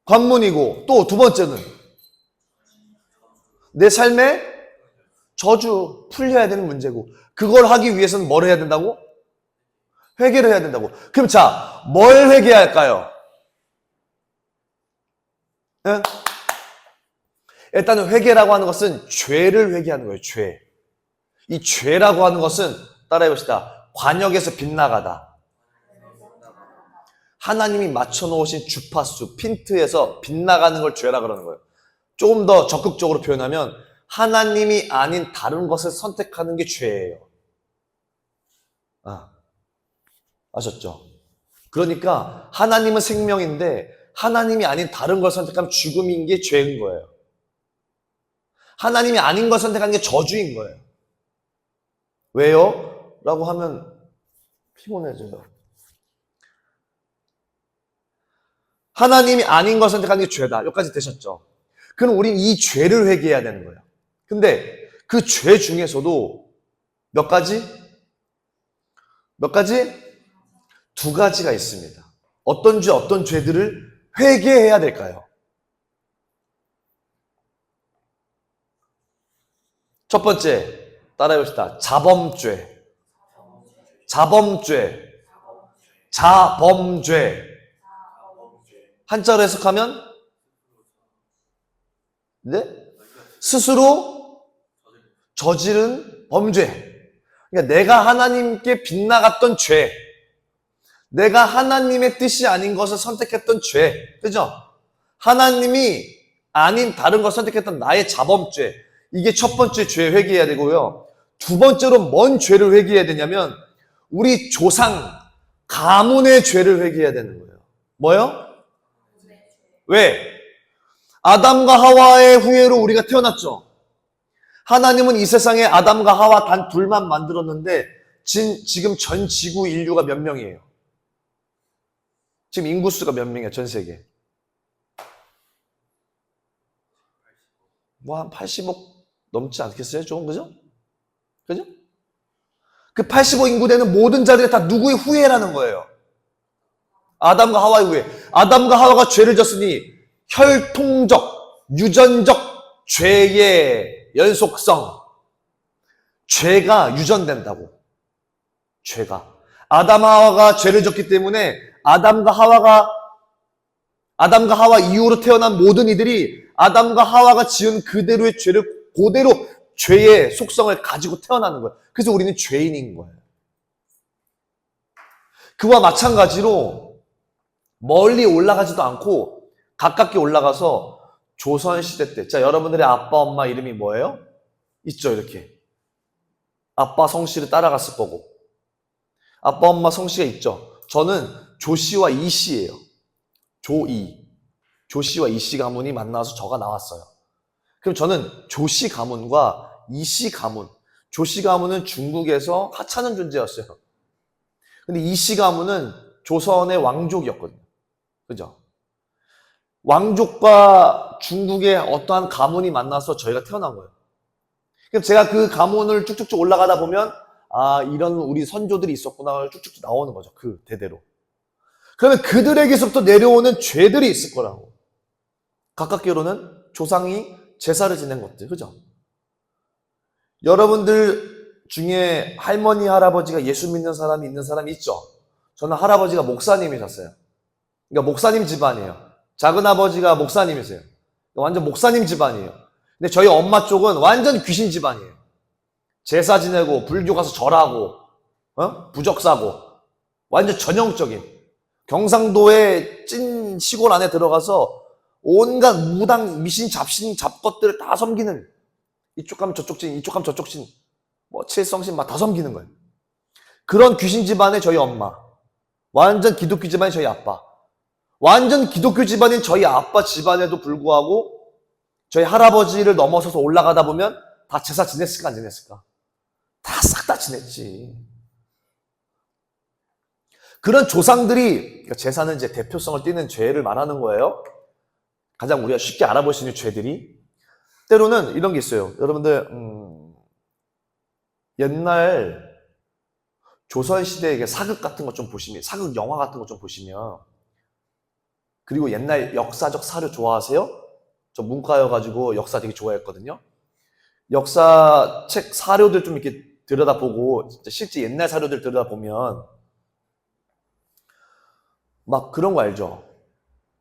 관문이고 또 두 번째는 내 삶의 저주 풀려야 되는 문제고 그걸 하기 위해서는 뭘 해야 된다고? 회개를 해야 된다고. 그럼 자, 뭘 회개할까요? 네? 일단은 회개라고 하는 것은 죄를 회개하는 거예요. 죄. 이 죄라고 하는 것은 따라해봅시다. 관역에서 빗나가다. 하나님이 맞춰놓으신 주파수, 핀트에서 빗나가는 걸 죄라 그러는 거예요. 조금 더 적극적으로 표현하면 하나님이 아닌 다른 것을 선택하는 게 죄예요. 아셨죠? 그러니까 하나님은 생명인데 하나님이 아닌 다른 걸 선택하면 죽음인 게 죄인 거예요. 하나님이 아닌 걸 선택하는 게 저주인 거예요. 왜요? 라고 하면 피곤해져요. 하나님이 아닌 걸 선택하는 게 죄다. 여기까지 되셨죠? 그럼 우린 이 죄를 회개해야 되는 거예요. 근데 그 죄 중에서도 몇 가지? 두 가지가 있습니다. 어떤 죄들을 회개해야 될까요? 첫 번째, 따라해봅시다. 자범죄. 한자로 해석하면 네? 스스로 저지른 범죄. 그러니까 내가 하나님께 빗나갔던 죄, 내가 하나님의 뜻이 아닌 것을 선택했던 죄, 그죠? 하나님이 아닌 다른 것을 선택했던 나의 자범죄, 이게 첫 번째 죄 회개해야 되고요. 두 번째로 뭔 죄를 회개해야 되냐면 우리 조상 가문의 죄를 회개해야 되는 거예요. 뭐요? 왜? 아담과 하와의 후예로 우리가 태어났죠. 하나님은 이 세상에 아담과 하와 단 둘만 만들었는데 지금 전 지구 인류가 몇 명이에요? 지금 인구수가 몇 명이야, 전 세계? 뭐 한 80억 넘지 않겠어요? 조금, 그죠? 그죠? 그 80억 인구 되는 모든 자리가 다 누구의 후예라는 거예요? 아담과 하와의 후예. 아담과 하와가 죄를 졌으니 혈통적, 유전적 죄의 연속성. 죄가 유전된다고. 죄가. 아담 하와가 죄를 졌기 때문에 아담과 하와 이후로 태어난 모든 이들이 아담과 하와가 지은 그대로의 죄를 그대로 죄의 속성을 가지고 태어나는 거예요. 그래서 우리는 죄인인 거예요. 그와 마찬가지로 멀리 올라가지도 않고 가깝게 올라가서 조선시대 때, 자, 여러분들의 아빠, 엄마 이름이 뭐예요? 있죠, 이렇게. 아빠 성씨를 따라갔을 거고. 아빠, 엄마 성씨가 있죠. 저는 조씨와 이씨예요. 조씨와 이씨 가문이 만나서 저가 나왔어요. 그럼 저는 조씨 가문과 이씨 가문, 조씨 가문은 중국에서 하찮은 존재였어요. 근데 이씨 가문은 조선의 왕족이었거든요. 그죠? 왕족과 중국의 어떠한 가문이 만나서 저희가 태어난 거예요. 그럼 제가 그 가문을 쭉쭉쭉 올라가다 보면 이런 우리 선조들이 있었구나 쭉쭉 나오는 거죠. 그 대대로. 그러면 그들에게서부터 내려오는 죄들이 있을 거라고. 가깝게로는 조상이 제사를 지낸 것들, 그죠? 여러분들 중에 할머니, 할아버지가 예수 믿는 사람이 있는 사람이 있죠? 저는 할아버지가 목사님이셨어요. 그러니까 목사님 집안이에요. 작은 아버지가 목사님이세요. 완전 목사님 집안이에요. 근데 저희 엄마 쪽은 완전 귀신 집안이에요. 제사 지내고 불교 가서 절하고 부적 사고 완전 전형적인 경상도의 찐 시골 안에 들어가서 온갖 무당, 미신, 잡신, 잡것들을 다 섬기는 이쪽 가면 저쪽 신, 이쪽 가면 저쪽 신, 뭐 칠성신 막 다 섬기는 거예요. 그런 귀신 집안의 저희 엄마, 완전 기독교 집안의 저희 아빠, 완전 기독교 집안인 저희 아빠 집안에도 불구하고 저희 할아버지를 넘어서서 올라가다 보면 다 제사 지냈을까 안 지냈을까? 다 싹 다 지냈지. 그런 조상들이, 제사는 이제 대표성을 띠는 죄를 말하는 거예요. 가장 우리가 쉽게 알아볼 수 있는 죄들이. 때로는 이런 게 있어요. 여러분들, 옛날 조선시대의 사극 같은 거 좀 보시면, 사극 영화 같은 거 좀 보시면, 그리고 옛날 역사적 사료 좋아하세요? 저 문과여가지고 역사 되게 좋아했거든요. 역사 책 사료들 좀 이렇게 들여다보고, 진짜 실제 옛날 사료들 들여다보면, 막 그런 거 알죠?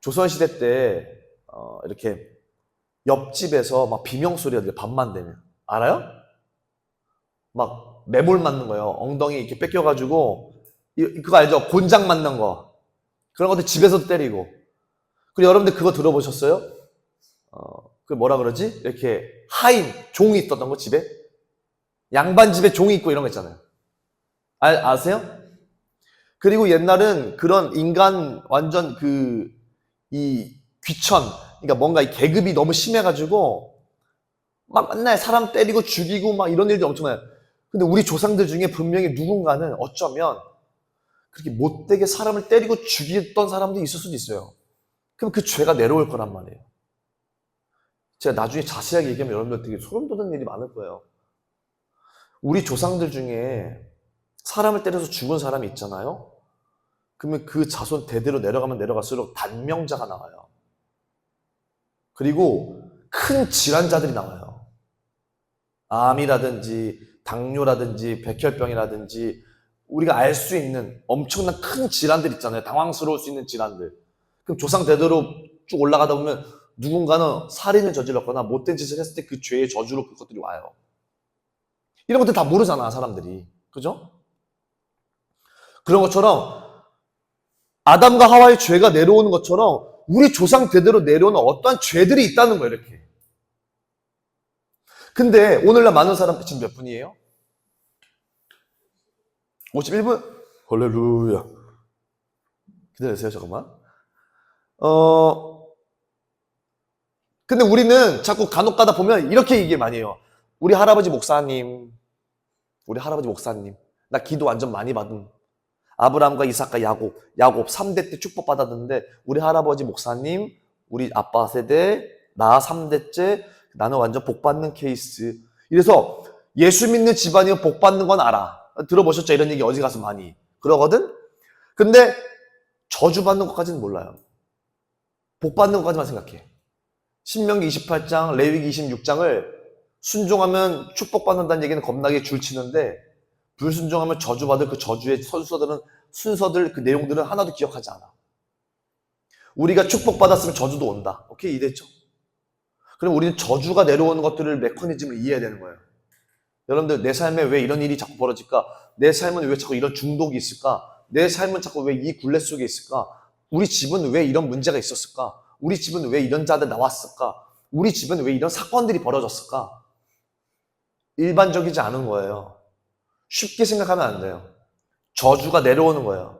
조선시대 때, 이렇게 옆집에서 막 비명소리가 들려, 밤만 되면. 알아요? 막 매몰 맞는 거예요. 엉덩이 이렇게 뺏겨가지고, 그거 알죠? 곤장 맞는 거. 그런 것들 집에서도 때리고. 그리고 여러분들 그거 들어보셨어요? 그 뭐라 그러지? 이렇게 하인, 종이 있었던 거 집에? 양반 집에 종이 있고 이런 거 있잖아요. 아세요? 그리고 옛날은 그런 인간 완전 이 귀천, 그러니까 뭔가 이 계급이 너무 심해가지고 막 맨날 사람 때리고 죽이고 막 이런 일도 엄청 많아요. 근데 우리 조상들 중에 분명히 누군가는 어쩌면 그렇게 못되게 사람을 때리고 죽였던 사람도 있을 수도 있어요. 그럼 그 죄가 내려올 거란 말이에요. 제가 나중에 자세하게 얘기하면 여러분들 되게 소름 돋는 일이 많을 거예요. 우리 조상들 중에 사람을 때려서 죽은 사람이 있잖아요. 그러면 그 자손 대대로 내려가면 내려갈수록 단명자가 나와요. 그리고 큰 질환자들이 나와요. 암이라든지 당뇨라든지 백혈병이라든지 우리가 알 수 있는 엄청난 큰 질환들 있잖아요. 당황스러울 수 있는 질환들. 그럼 조상 대대로 쭉 올라가다 보면 누군가는 살인을 저질렀거나 못된 짓을 했을 때 그 죄의 저주로 그것들이 와요. 이런 것들 다 모르잖아, 사람들이. 그죠? 그런 것처럼 아담과 하와의 죄가 내려오는 것처럼 우리 조상 대대로 내려오는 어떠한 죄들이 있다는 거예요, 이렇게. 근데 오늘날 많은 사람, 지금 몇 분이에요? 51분? 할렐루야. 기다려주세요, 잠깐만. 근데 우리는 자꾸 간혹 가다 보면 이렇게 얘기 많이 해요. 우리 할아버지 목사님, 나 기도 완전 많이 받은. 아브라함과 이삭과 야곱 3대 때 축복받았는데 우리 할아버지 목사님, 우리 아빠 세대, 나 3대째, 나는 완전 복받는 케이스. 이래서 예수 믿는 집안이면 복받는 건 알아. 들어보셨죠? 이런 얘기 어디 가서 많이. 그러거든? 근데 저주받는 것까지는 몰라요. 복받는 것까지만 생각해. 신명기 28장, 레위기 26장을 순종하면 축복받는다는 얘기는 겁나게 줄치는데 불순종하면 저주받을 그 저주의 순서들, 그 내용들은 하나도 기억하지 않아. 우리가 축복받았으면 저주도 온다. 오케이? 이해됐죠? 그럼 우리는 저주가 내려오는 것들을 메커니즘을 이해해야 되는 거예요. 여러분들 내 삶에 왜 이런 일이 자꾸 벌어질까? 내 삶은 왜 자꾸 이런 중독이 있을까? 내 삶은 자꾸 왜 이 굴레 속에 있을까? 우리 집은 왜 이런 문제가 있었을까? 우리 집은 왜 이런 자들 나왔을까? 우리 집은 왜 이런 사건들이 벌어졌을까? 일반적이지 않은 거예요. 쉽게 생각하면 안 돼요. 저주가 내려오는 거예요.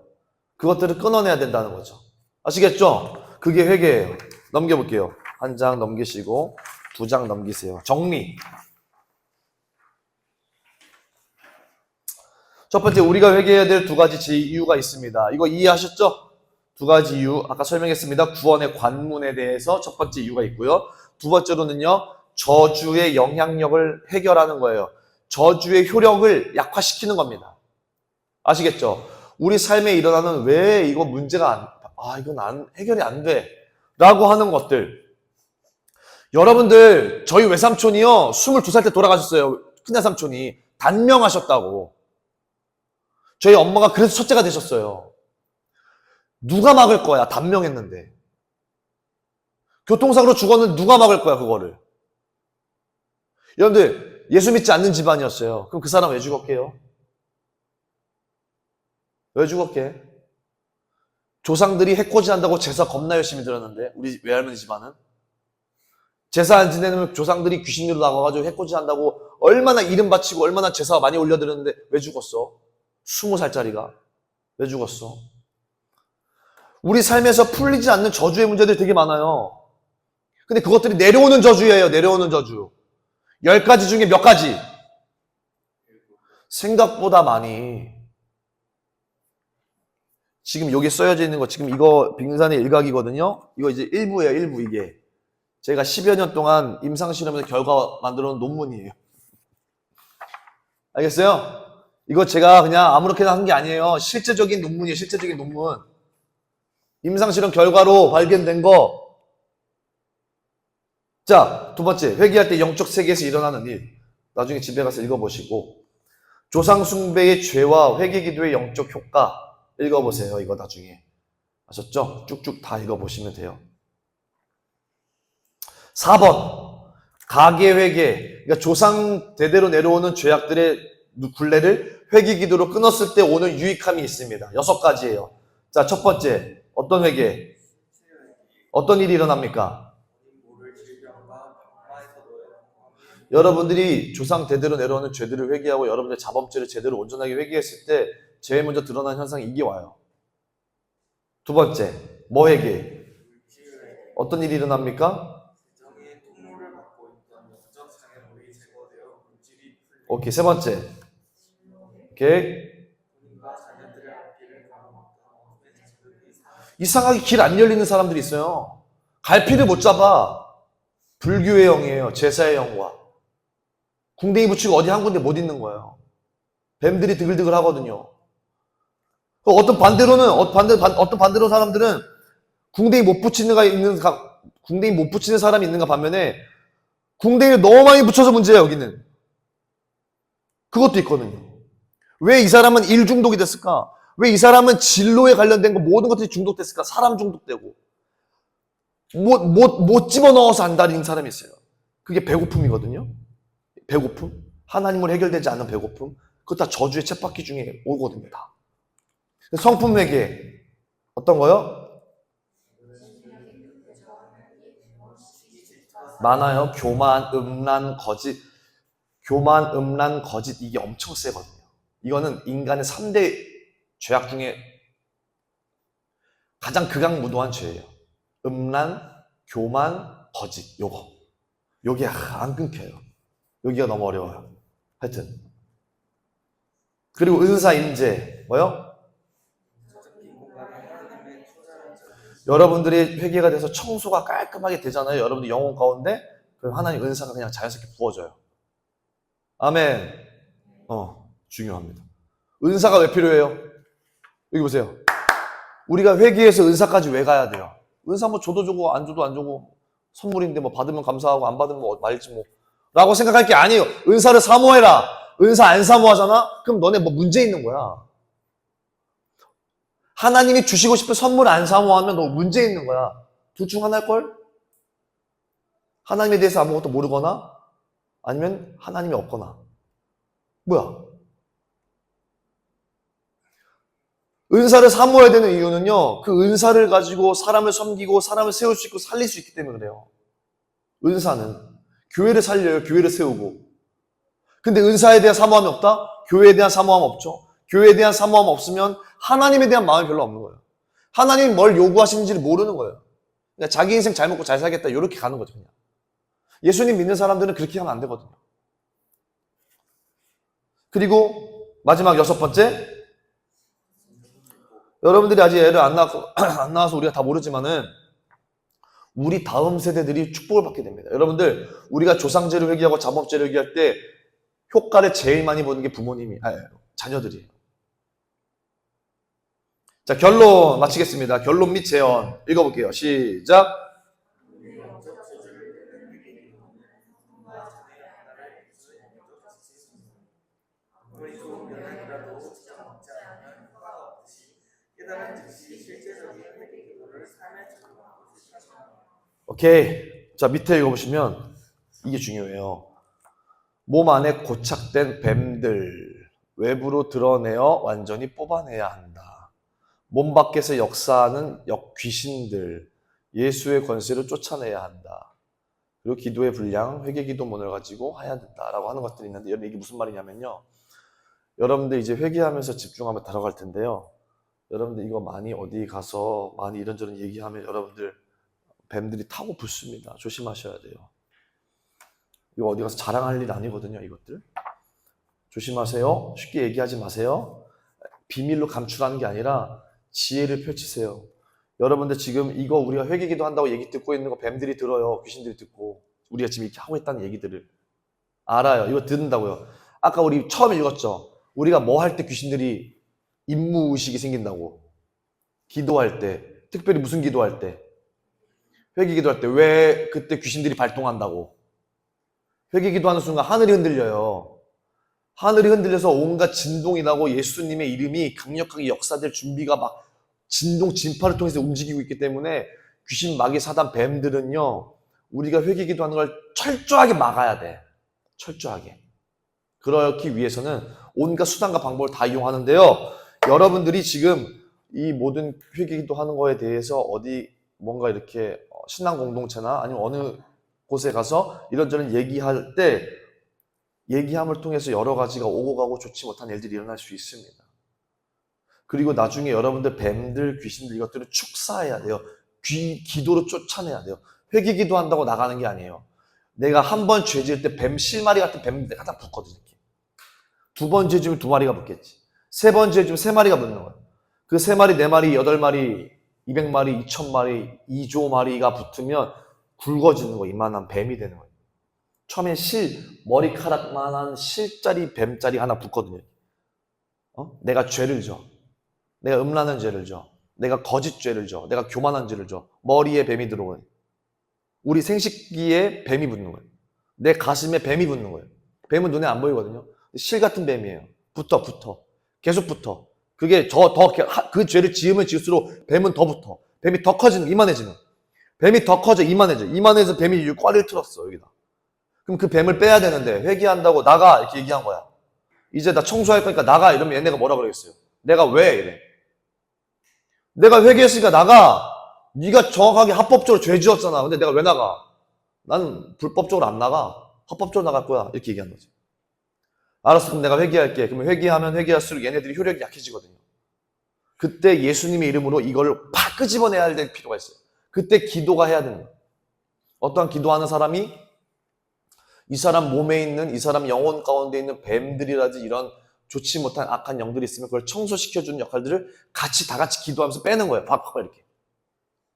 그것들을 끊어내야 된다는 거죠. 아시겠죠? 그게 회개예요. 넘겨볼게요. 한 장 넘기시고 2장 넘기세요. 정리. 첫 번째, 우리가 회개해야 될 2가지 이유가 있습니다. 이거 이해하셨죠? 2가지 이유. 아까 설명했습니다. 구원의 관문에 대해서 첫 번째 이유가 있고요. 두 번째로는요, 저주의 영향력을 해결하는 거예요. 저주의 효력을 약화시키는 겁니다. 아시겠죠? 우리 삶에 일어나는 왜 이거 문제가 이건 해결이 안 돼. 라고 하는 것들. 여러분들, 저희 외삼촌이요, 22살 때 돌아가셨어요. 큰애삼촌이. 단명하셨다고. 저희 엄마가 그래서 첫째가 되셨어요. 누가 막을 거야? 단명했는데. 교통사고로 죽었는데 누가 막을 거야, 그거를? 여러분들, 예수 믿지 않는 집안이었어요. 그럼 그 사람 왜 죽었게요? 왜 죽었게? 조상들이 해코지 한다고 제사 겁나 열심히 들었는데, 우리 외할머니 집안은. 제사 안 지내면 조상들이 귀신으로 나가가지고 해코지 한다고 얼마나 이름 바치고 얼마나 제사 많이 올려드렸는데 왜 죽었어? 20살짜리가. 왜 죽었어? 우리 삶에서 풀리지 않는 저주의 문제들이 되게 많아요. 근데 그것들이 내려오는 저주예요. 내려오는 저주. 10가지 중에 몇 가지? 생각보다 많이. 지금 여기 써여져 있는 거, 지금 이거 빙산의 일각이거든요. 이거 이제 일부예요, 일부 이게. 제가 10여 년 동안 임상실험에서 결과 만들어 놓은 논문이에요. 알겠어요? 이거 제가 그냥 아무렇게나 한 게 아니에요. 실제적인 논문이에요. 실제적인 논문. 임상실험 결과로 발견된 거. 자, 두 번째, 회개할 때 영적 세계에서 일어나는 일. 나중에 집에 가서 읽어보시고. 조상 숭배의 죄와 회개 기도의 영적 효과. 읽어보세요. 이거 나중에. 아셨죠? 쭉쭉 다 읽어보시면 돼요. 4번. 가계회개. 그러니까 조상 대대로 내려오는 죄악들의 굴레를 회개 기도로 끊었을 때 오는 유익함이 있습니다. 6가지예요. 자, 첫 번째. 어떤 회개? 어떤 일이 일어납니까? 여러분들이 조상 대대로 내려오는 죄들을 회개하고 여러분들 자범죄를 제대로 온전하게 회개했을 때 제일 먼저 드러나는 현상이 이게 와요. 두 번째, 뭐 회개? 어떤 일이 일어납니까? 오케이, 세 번째. 오케이. 이상하게 길 안 열리는 사람들이 있어요. 갈피를 못 잡아. 불교의 영이에요. 제사의 영과. 궁뎅이 붙이고 어디 한 군데 못 있는 거예요. 뱀들이 드글드글 하거든요. 어떤 반대로 사람들은 궁뎅이 못 붙이는 사람이 있는가 반면에 궁뎅이를 너무 많이 붙여서 문제야, 여기는. 그것도 있거든요. 왜 이 사람은 일 중독이 됐을까? 왜 이 사람은 진로에 관련된 거 모든 것들이 중독됐을까? 사람 중독되고. 못 집어넣어서 안달인 사람이 있어요. 그게 배고픔이거든요. 배고픔. 하나님으로 해결되지 않는 배고픔. 그거 다 저주의 쳇바퀴 중에 오거든요, 다. 성품 회개. 어떤 거요? 많아요. 교만, 음란, 거짓. 교만, 음란, 거짓. 이게 엄청 세거든요. 이거는 인간의 3대 죄악 중에 가장 극악무도한 죄예요. 음란, 교만, 거짓. 요거. 요게 안 끊겨요. 여기가 너무 어려워요. 하여튼. 그리고 은사, 임재. 뭐요? 여러분들이 회개가 돼서 청소가 깔끔하게 되잖아요. 여러분들 영혼 가운데. 그럼 하나님 은사가 그냥 자연스럽게 부어져요. 아멘. 중요합니다. 은사가 왜 필요해요? 여기 보세요. 우리가 회개해서 은사까지 왜 가야 돼요? 은사 뭐 줘도 주고 안 줘도 안 주고 선물인데 뭐 받으면 감사하고 안 받으면 뭐 말지 뭐 라고 생각할 게 아니에요. 은사를 사모해라. 은사 안 사모하잖아? 그럼 너네 뭐 문제 있는 거야. 하나님이 주시고 싶은 선물 안 사모하면 너 문제 있는 거야. 둘 중 하나일걸? 하나님에 대해서 아무것도 모르거나 아니면 하나님이 없거나. 뭐야? 은사를 사모해야 되는 이유는요. 그 은사를 가지고 사람을 섬기고 사람을 세울 수 있고 살릴 수 있기 때문에 그래요. 은사는. 교회를 살려요. 교회를 세우고. 근데 은사에 대한 사모함이 없다? 교회에 대한 사모함 없죠. 교회에 대한 사모함 없으면 하나님에 대한 마음이 별로 없는 거예요. 하나님이 뭘 요구하시는지를 모르는 거예요. 그냥 자기 인생 잘 먹고 잘 살겠다 이렇게 가는 거죠. 그냥. 예수님 믿는 사람들은 그렇게 하면 안 되거든요. 그리고 마지막 6번째. 여러분들이 아직 애를 안 낳아서 우리가 다 모르지만은 우리 다음 세대들이 축복을 받게 됩니다. 여러분들 우리가 조상제를 회개하고 자범죄를 회개할 때 효과를 제일 많이 보는 게 자녀들이에요. 자, 결론 마치겠습니다. 결론 및 재현 읽어볼게요. 시작. 오케이. 자, 밑에 읽어보시면 이게 중요해요. 몸 안에 고착된 뱀들 외부로 드러내어 완전히 뽑아내야 한다. 몸 밖에서 역사하는 귀신들 예수의 권세로 쫓아내야 한다. 그리고 기도의 분량, 회개 기도문을 가지고 해야 된다라고 하는 것들이 있는데 여러분 이게 무슨 말이냐면요. 여러분들 이제 회개하면서 집중하면 들어갈 텐데요. 여러분들 이거 많이 어디 가서 많이 이런저런 얘기하면 여러분들 뱀들이 타고 붙습니다. 조심하셔야 돼요. 이거 어디 가서 자랑할 일 아니거든요, 이것들. 조심하세요. 쉽게 얘기하지 마세요. 비밀로 감출하는 게 아니라 지혜를 펼치세요. 여러분들 지금 이거 우리가 회개기도 한다고 얘기 듣고 있는 거 뱀들이 들어요. 귀신들이 듣고. 우리가 지금 이렇게 하고 있다는 얘기들을. 알아요. 이거 듣는다고요. 아까 우리 처음 읽었죠. 우리가 뭐 할 때 귀신들이 임무의식이 생긴다고. 기도할 때. 특별히 무슨 기도할 때. 회개기도할 때. 왜 그때 귀신들이 발동한다고. 회개기도하는 순간 하늘이 흔들려요. 하늘이 흔들려서 온갖 진동이 나고 예수님의 이름이 강력하게 역사될 준비가 막 진동, 진파를 통해서 움직이고 있기 때문에 귀신, 마귀, 사단, 뱀들은요, 우리가 회개기도 하는 걸 철저하게 막아야 돼. 철저하게. 그렇기 위해서는 온갖 수단과 방법을 다 이용하는데요. 여러분들이 지금 이 모든 회개기도 하는 거에 대해서 어디 뭔가 이렇게 신앙 공동체나 아니면 어느 곳에 가서 이런저런 얘기할 때 얘기함을 통해서 여러 가지가 오고 가고 좋지 못한 일들이 일어날 수 있습니다. 그리고 나중에 여러분들 뱀들, 귀신들 이것들을 축사해야 돼요. 기도로 쫓아내야 돼요. 회개기도 한다고 나가는 게 아니에요. 내가 한 번 죄 지을 때 뱀, 실마리 같은 뱀들 가장 붙거든요. 두 번 죄 지으면 2마리가 붙겠지. 세 번 죄 지으면 3마리가 붙는 거예요. 그 3마리, 4마리, 8마리, 200마리, 2000마리, 2조 마리가 붙으면 굵어지는 거예요. 이만한 뱀이 되는 거예요. 처음엔 머리카락만한 실짜리 뱀짜리 하나 붙거든요. 내가 죄를 져. 내가 음란한 죄를 져. 내가 거짓 죄를 져. 내가 교만한 죄를 져. 머리에 뱀이 들어오는 거예요. 우리 생식기에 뱀이 붙는 거예요. 내 가슴에 뱀이 붙는 거예요. 뱀은 눈에 안 보이거든요. 실 같은 뱀이에요. 붙어. 계속 붙어. 그게 그 죄를 지으면 지을수록 뱀은 더 붙어. 뱀이 더 커지는, 이만해지는. 뱀이 더 커져, 이만해져. 이만해서 뱀이 꽈리를 틀었어, 여기다. 그럼 그 뱀을 빼야 되는데, 회개한다고 나가, 이렇게 얘기한 거야. 이제 나 청소할 거니까 나가, 이러면 얘네가 뭐라 그러겠어요? 내가 왜? 이래. 내가 회개했으니까 나가. 네가 정확하게 합법적으로 죄 지었잖아. 근데 내가 왜 나가? 나는 불법적으로 안 나가. 합법적으로 나갈 거야. 이렇게 얘기한 거지. 알았어, 그럼 내가 회개할게. 그러면 회개하면 회개할수록 얘네들이 효력이 약해지거든요. 그때 예수님의 이름으로 이걸 팍 끄집어내야 될 필요가 있어요. 그때 기도가 해야 되는 거예요. 어떠한 기도하는 사람이 이 사람 몸에 있는, 이 사람 영혼 가운데 있는 뱀들이라든지 이런 좋지 못한 악한 영들이 있으면 그걸 청소시켜주는 역할들을 다 같이 기도하면서 빼는 거예요. 팍팍 이렇게.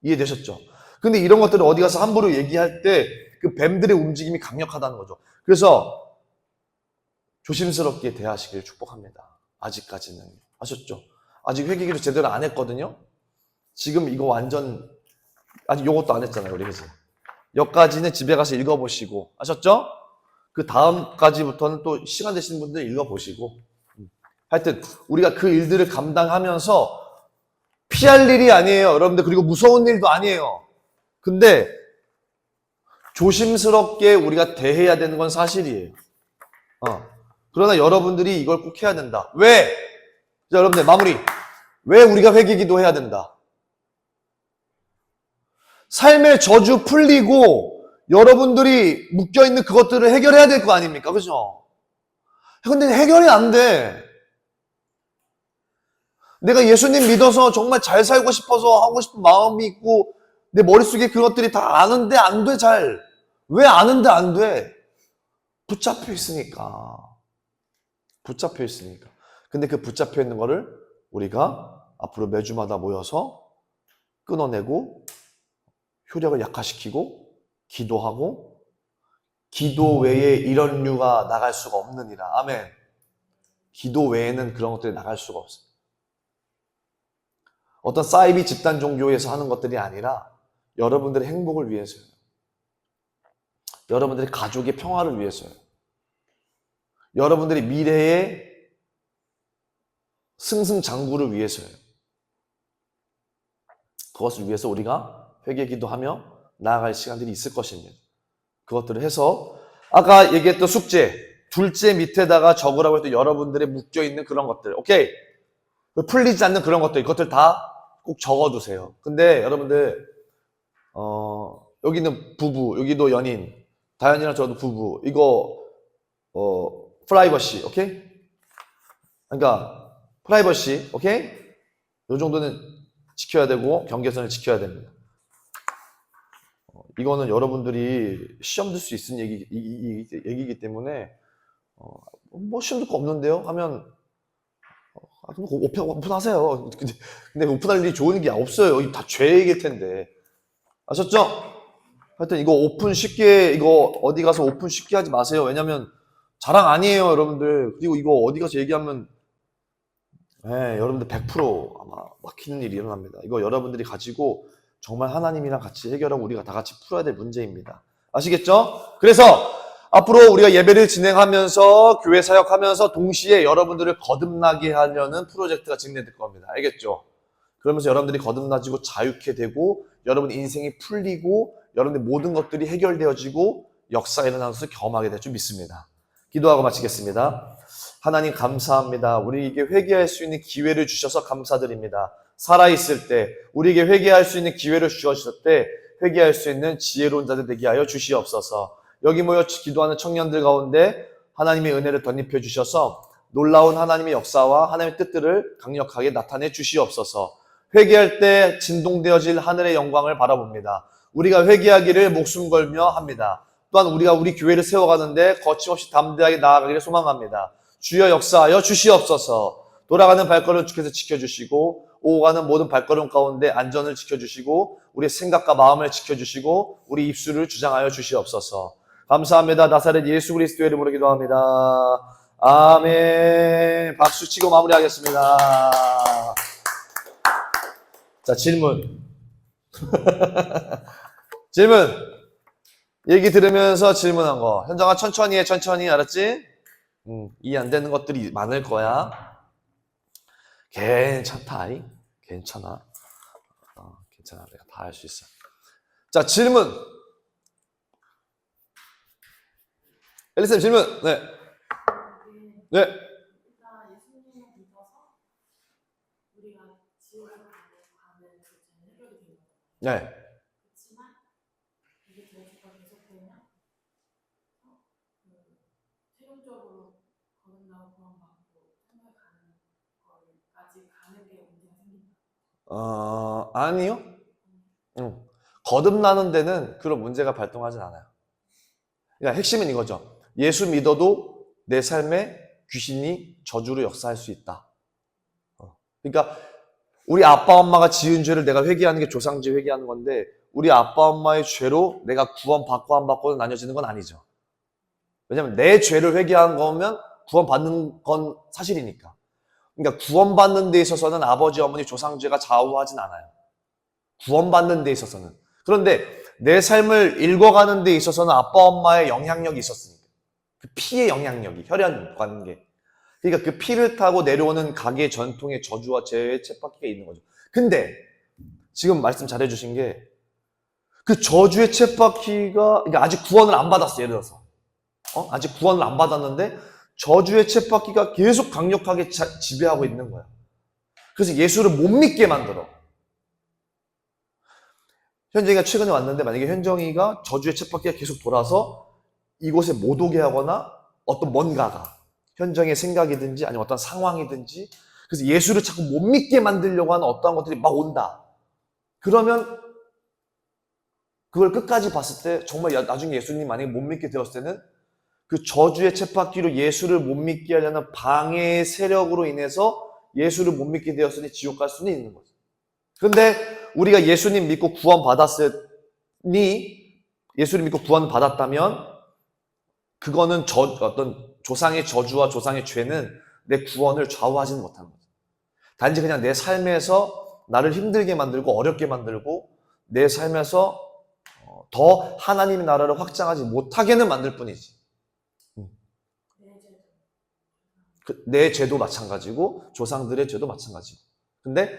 이해되셨죠? 근데 이런 것들을 어디 가서 함부로 얘기할 때 그 뱀들의 움직임이 강력하다는 거죠. 그래서 조심스럽게 대하시길 축복합니다. 아직까지는. 아셨죠? 아직 회개기도 제대로 안 했거든요? 지금 이거 완전, 아직 요것도 안 했잖아요, 우리 그지? 여기까지는 집에 가서 읽어보시고, 아셨죠? 그 다음까지부터는 또 시간 되시는 분들 읽어보시고. 하여튼, 우리가 그 일들을 감당하면서 피할 일이 아니에요, 여러분들. 그리고 무서운 일도 아니에요. 근데, 조심스럽게 우리가 대해야 되는 건 사실이에요. 그러나 여러분들이 이걸 꼭 해야 된다. 왜? 자, 여러분들 마무리. 왜 우리가 회개기도 해야 된다? 삶의 저주 풀리고 여러분들이 묶여있는 그것들을 해결해야 될 거 아닙니까? 그죠? 근데 해결이 안 돼. 내가 예수님 믿어서 정말 잘 살고 싶어서 하고 싶은 마음이 있고 내 머릿속에 그것들이 다 아는데 안 돼, 잘. 왜 아는데 안 돼? 붙잡혀 있으니까. 붙잡혀 있으니까. 근데 그 붙잡혀 있는 거를 우리가 앞으로 매주마다 모여서 끊어내고 효력을 약화시키고 기도하고 기도 외에 이런 류가 나갈 수가 없느니라. 아멘. 기도 외에는 그런 것들이 나갈 수가 없어요. 어떤 사이비 집단 종교에서 하는 것들이 아니라 여러분들의 행복을 위해서요. 여러분들의 가족의 평화를 위해서요. 여러분들의 미래의 승승장구를 위해서요. 그것을 위해서 우리가 회개기도하며 나아갈 시간들이 있을 것입니다. 그것들을 해서 아까 얘기했던 숙제, 둘째 밑에다가 적으라고 했던 여러분들의 묶여있는 그런 것들, 오케이? 풀리지 않는 그런 것들, 이것들 다 꼭 적어두세요. 근데 여러분들 여기는 부부, 여기도 연인, 다현이랑 저도 부부, 이거 프라이버시, 오케이? 그러니까 프라이버시, 오케이? 요 정도는 지켜야 되고 경계선을 지켜야 됩니다. 이거는 여러분들이 시험 들 수 있는 얘기이기 때문에 뭐 시험 들 거 없는데요? 하면 그럼 오픈하세요. 근데 오픈할 일이 좋은 게 없어요. 이거 다 죄 얘기일 텐데. 아셨죠? 하여튼 이거 오픈 쉽게, 이거 어디 가서 오픈 쉽게 하지 마세요. 왜냐면 자랑 아니에요, 여러분들. 그리고 이거 어디 가서 얘기하면, 여러분들 100% 아마 막히는 일이 일어납니다. 이거 여러분들이 가지고 정말 하나님이랑 같이 해결하고 우리가 다 같이 풀어야 될 문제입니다. 아시겠죠? 그래서 앞으로 우리가 예배를 진행하면서 교회 사역하면서 동시에 여러분들을 거듭나게 하려는 프로젝트가 진행될 겁니다. 알겠죠? 그러면서 여러분들이 거듭나지고 자유케 되고 여러분 인생이 풀리고 여러분들 모든 것들이 해결되어지고 역사가 일어나는 것을 경험하게 될 줄 믿습니다. 기도하고 마치겠습니다. 하나님 감사합니다. 우리에게 회개할 수 있는 기회를 주셔서 감사드립니다. 살아있을 때 우리에게 회개할 수 있는 기회를 주셨을 때 회개할 수 있는 지혜로운 자들 되게 하여 주시옵소서. 여기 모여 기도하는 청년들 가운데 하나님의 은혜를 덧입혀 주셔서 놀라운 하나님의 역사와 하나님의 뜻들을 강력하게 나타내 주시옵소서. 회개할 때 진동되어질 하늘의 영광을 바라봅니다. 우리가 회개하기를 목숨 걸며 합니다. 또한 우리가 우리 교회를 세워가는데 거침없이 담대하게 나아가기를 소망합니다. 주여 역사하여 주시옵소서. 돌아가는 발걸음을 주께서 지켜주시고 오고 가는 모든 발걸음 가운데 안전을 지켜주시고 우리의 생각과 마음을 지켜주시고 우리 입술을 주장하여 주시옵소서. 감사합니다. 나사렛 예수 그리스도의 이름으로 기도합니다. 아멘. 박수 치고 마무리하겠습니다. 자, 질문. 질문. 얘기 들으면서 질문한 거. 현정아 천천히 해, 천천히. 알았지? 이해 안 되는 것들이 많을 거야. 괜찮다. 괜찮아. 괜찮아. 내가 다 할 수 있어. 자, 질문. 엘리쌤 질문. 네. 네. 일단 예수님을 믿어서 우리가 지옥으로 가는 문제는 해결이 되는 거예요. 네. 그렇지만 이게 계속되면 최종적으로 거듭나고 구원받고 천국에 가는 거까지 가는 게 문제가 생긴다. 아니요. 거듭나는 데는 그런 문제가 발동하진 않아요. 그러니까 핵심은 이거죠. 예수 믿어도 내 삶에 귀신이 저주로 역사할 수 있다. 그러니까 우리 아빠 엄마가 지은 죄를 내가 회개하는 게 조상죄 회개하는 건데 우리 아빠 엄마의 죄로 내가 구원받고 안 받고는 나뉘어지는 건 아니죠. 왜냐하면 내 죄를 회개한 거면 구원받는 건 사실이니까. 그러니까 구원받는 데 있어서는 아버지 어머니 조상죄가 좌우하진 않아요. 구원받는 데 있어서는. 그런데 내 삶을 읽어가는 데 있어서는 아빠 엄마의 영향력이 있었으니까. 그 피의 영향력이, 혈연 관계. 그러니까 그 피를 타고 내려오는 가계 전통의 저주와 죄의 쳇바퀴가 있는 거죠. 근데 지금 말씀 잘해주신 게 그 저주의 쳇바퀴가 그러니까 아직 구원을 안 받았어. 예를 들어서 아직 구원을 안 받았는데 저주의 쳇바퀴가 계속 강력하게 지배하고 있는 거야. 그래서 예수를 못 믿게 만들어. 현정이가 최근에 왔는데 만약에 현정이가 저주의 쳇바퀴가 계속 돌아서 이곳에 못 오게 하거나 어떤 뭔가가 현정의 생각이든지 아니면 어떤 상황이든지 그래서 예수를 자꾸 못 믿게 만들려고 하는 어떠한 것들이 막 온다. 그러면 그걸 끝까지 봤을 때 정말 나중에 예수님 만약에 못 믿게 되었을 때는 그 저주의 쳇바퀴로 예수를 못 믿게 하려는 방해의 세력으로 인해서 예수를 못 믿게 되었으니 지옥 갈 수는 있는 거죠. 그런데 우리가 예수님 믿고 구원 받았으니 예수를 믿고 구원 받았다면 그거는 어떤 조상의 저주와 조상의 죄는 내 구원을 좌우하지는 못하는 거죠. 단지 그냥 내 삶에서 나를 힘들게 만들고 어렵게 만들고 내 삶에서 더 하나님의 나라를 확장하지 못하게는 만들 뿐이지. 내 죄도 마찬가지고 조상들의 죄도 마찬가지고. 근데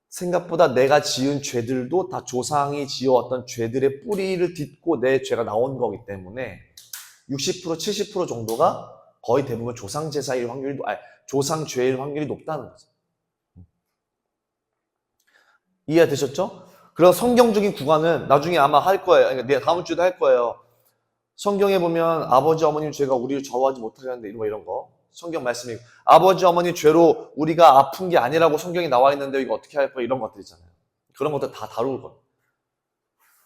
생각보다 내가 지은 죄들도 다 조상이 지어왔던 죄들의 뿌리를 딛고 내 죄가 나온 거기 때문에 60% 70% 정도가 거의 대부분 조상 제사일 확률이 조상 죄일 확률이 높다는 거죠. 이해되셨죠? 그래서 성경적인 구간은 나중에 아마 할 거예요. 그러니까 다음 주에도 할 거예요. 성경에 보면 아버지 어머님 죄가 우리를 좌우하지 못하게 하는데 이런 거 성경 말씀이 아버지 어머니 죄로 우리가 아픈 게 아니라고 성경이 나와 있는데 이거 어떻게 할 거야 이런 것들 있잖아요. 그런 것들 다 다룰 거예요.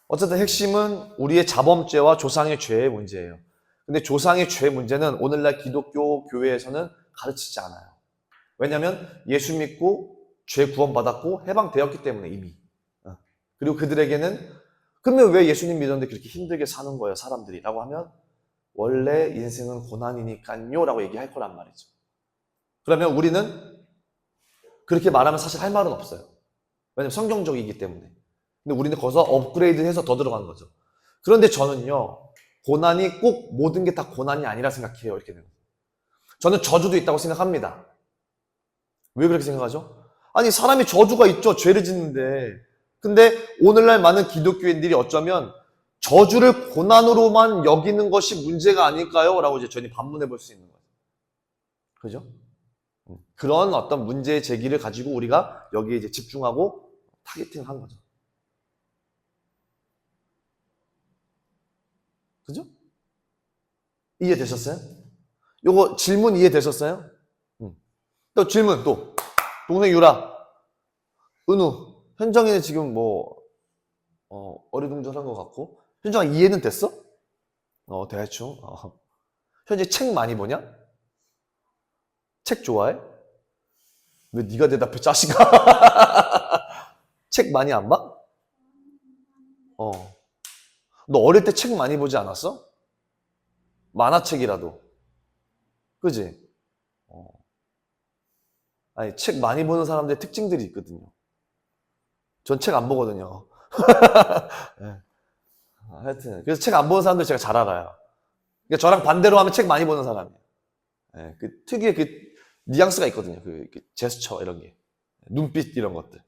어쨌든 핵심은 우리의 자범죄와 조상의 죄의 문제예요. 근데 조상의 죄 문제는 오늘날 기독교 교회에서는 가르치지 않아요. 왜냐하면 예수 믿고 죄 구원받았고 해방되었기 때문에 이미. 그리고 그들에게는 그러면 왜 예수님 믿었는데 그렇게 힘들게 사는 거예요, 사람들이? 라고 하면 원래 인생은 고난이니까요 라고 얘기할 거란 말이죠. 그러면 우리는 그렇게 말하면 사실 할 말은 없어요. 왜냐면 성경적이기 때문에. 근데 우리는 거기서 업그레이드해서 더 들어가는 거죠. 그런데 저는요, 고난이 꼭 모든 게 다 고난이 아니라 생각해요. 이렇게 되는 거예요. 저는 저주도 있다고 생각합니다. 왜 그렇게 생각하죠? 아니, 사람이 저주가 있죠. 죄를 짓는데. 근데 오늘날 많은 기독교인들이 어쩌면 저주를 고난으로만 여기는 것이 문제가 아닐까요? 라고 이제 저희는 반문해 볼 수 있는 거예요. 그죠? 그런 어떤 문제 제기를 가지고 우리가 여기에 이제 집중하고 타겟팅 한 거죠. 그죠? 이해되셨어요? 요거 질문 이해되셨어요? 또 질문 또. 동생 유라, 은우, 현정이는 지금 뭐, 어리둥절한 것 같고. 현정아 이해는 됐어? 대충. 현재 책 많이 보냐? 책 좋아해? 왜 네가 대답해, 자식아? 책 많이 안 봐? 너 어릴 때 책 많이 보지 않았어? 만화책이라도. 그지? 아니, 책 많이 보는 사람들의 특징들이 있거든요. 전 책 안 보거든요. 네. 하여튼, 그래서 책 안 보는 사람들 제가 잘 알아요. 그러니까 저랑 반대로 하면 책 많이 보는 사람이에요. 네, 그 특유의 그 뉘앙스가 있거든요. 그 제스처 이런 게. 눈빛 이런 것들.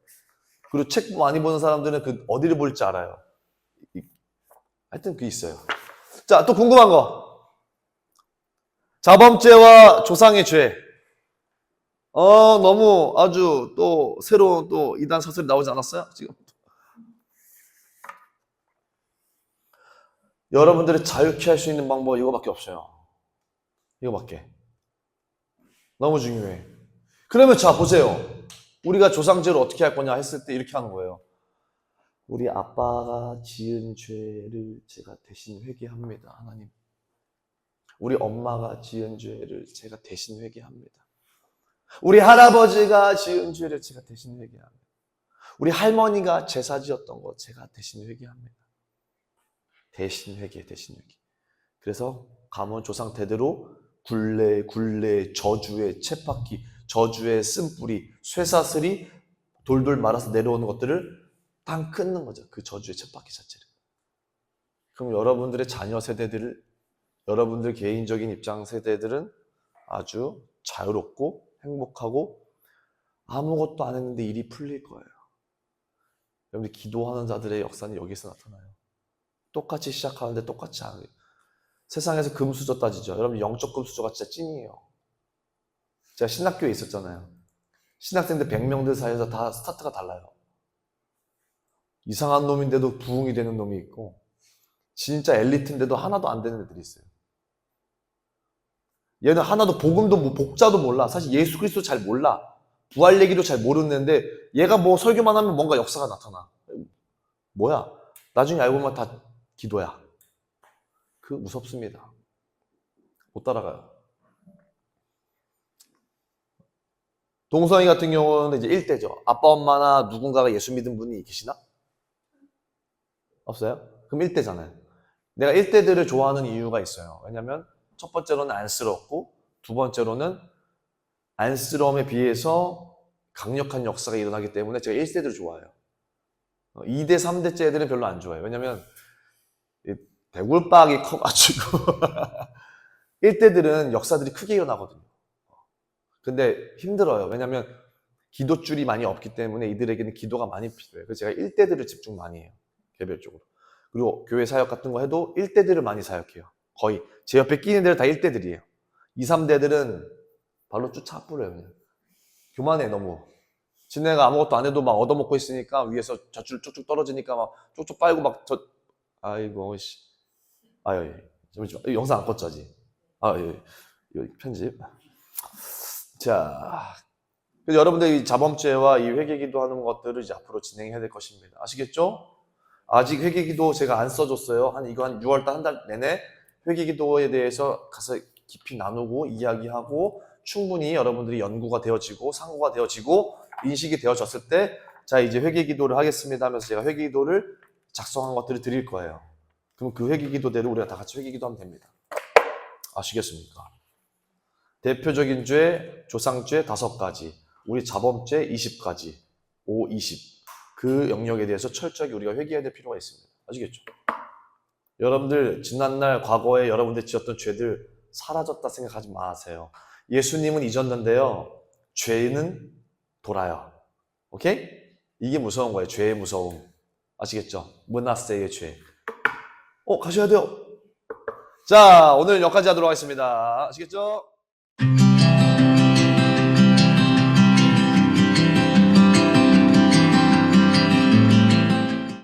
그리고 책 많이 보는 사람들은 그 어디를 볼지 알아요. 하여튼 그게 있어요. 자, 또 궁금한 거. 자범죄와 조상의 죄. 너무 아주 또 새로운 또 이단 사설이 나오지 않았어요? 지금. 여러분들이 자유케 할 수 있는 방법 이거밖에 없어요. 이거밖에. 너무 중요해. 그러면 자, 보세요. 우리가 조상죄를 어떻게 할 거냐 했을 때 이렇게 하는 거예요. 우리 아빠가 지은 죄를 제가 대신 회개합니다, 하나님. 우리 엄마가 지은 죄를 제가 대신 회개합니다. 우리 할아버지가 지은 죄를 제가 대신 회개합니다. 우리 할머니가 제사 지었던 거 제가 대신 회개합니다. 대신 회개, 대신 회개. 그래서 가문 조상 대대로 굴레, 저주의 쳇바퀴, 저주의 쓴뿌리, 쇠사슬이 돌돌 말아서 내려오는 것들을 땅 끊는 거죠. 그 저주의 쳇바퀴 자체를. 그럼 여러분들의 자녀 세대들을, 여러분들 개인적인 입장 세대들은 아주 자유롭고 행복하고 아무것도 안 했는데 일이 풀릴 거예요. 여러분들 기도하는 자들의 역사는 여기서 나타나요. 똑같이 시작하는데 똑같이 안 해요. 세상에서 금수저 따지죠. 여러분 영적 금수저가 진짜 찐이에요. 제가 신학교에 있었잖아요. 신학생들 100명들 사이에서 다 스타트가 달라요. 이상한 놈인데도 부흥이 되는 놈이 있고 진짜 엘리트인데도 하나도 안 되는 애들이 있어요. 얘는 하나도 복음도 뭐 복자도 몰라. 사실 예수 그리스도 잘 몰라. 부활 얘기도 잘 모르는데 얘가 뭐 설교만 하면 뭔가 역사가 나타나. 뭐야? 나중에 알고 보면 다 기도야. 그 무섭습니다. 못 따라가요. 동성이 같은 경우는 이제 1대죠. 아빠, 엄마나 누군가가 예수 믿은 분이 계시나? 없어요? 그럼 1대잖아요. 내가 1대들을 좋아하는 이유가 있어요. 왜냐면 첫 번째로는 안쓰럽고 두 번째로는 안쓰러움에 비해서 강력한 역사가 일어나기 때문에 제가 1세들을 좋아해요. 2대, 3대째 애들은 별로 안 좋아해요. 왜냐면 대굴박이 커가지고 1대들은 역사들이 크게 일어나거든요. 근데 힘들어요. 왜냐면 기도줄이 많이 없기 때문에 이들에게는 기도가 많이 필요해요. 그래서 제가 1대들을 집중 많이 해요. 개별적으로. 그리고 교회 사역 같은 거 해도 1대들을 많이 사역해요. 거의. 제 옆에 끼는 애들 다 1대들이에요. 2, 3대들은 발로 쭉 차뿌려요. 그냥. 교만해 너무. 지네가 아무것도 안 해도 막 얻어먹고 있으니까 위에서 젖줄 쭉쭉 떨어지니까 막 쪽쪽 빨고 막 아이고 씨. 아유 잠시만 영상 안 껐자지. 예. 편집. 자, 그래서 여러분들 이 자범죄와 이 회개기도 하는 것들을 이제 앞으로 진행해야 될 것입니다. 아시겠죠? 아직 회개기도 제가 안 써줬어요. 한 6월달 한 달 내내 회개기도에 대해서 가서 깊이 나누고 이야기하고 충분히 여러분들이 연구가 되어지고 상고가 되어지고 인식이 되어졌을 때 자 이제 회개기도를 하겠습니다 하면서 제가 회개기도를 작성한 것들을 드릴 거예요. 그럼 그 회개기도대로 우리가 다 같이 회개기도하면 됩니다. 아시겠습니까? 대표적인 죄, 조상죄 5가지, 우리 자범죄 20가지, 5, 20. 그 영역에 대해서 철저하게 우리가 회개해야 될 필요가 있습니다. 아시겠죠? 여러분들 지난날 과거에 여러분들 지었던 죄들 사라졌다 생각하지 마세요. 예수님은 잊었는데요. 죄는 돌아요. 오케이? 이게 무서운 거예요. 죄의 무서움. 아시겠죠? 문하세의 죄. 가셔야 돼요. 자, 오늘 여기까지 하도록 하겠습니다. 아시겠죠?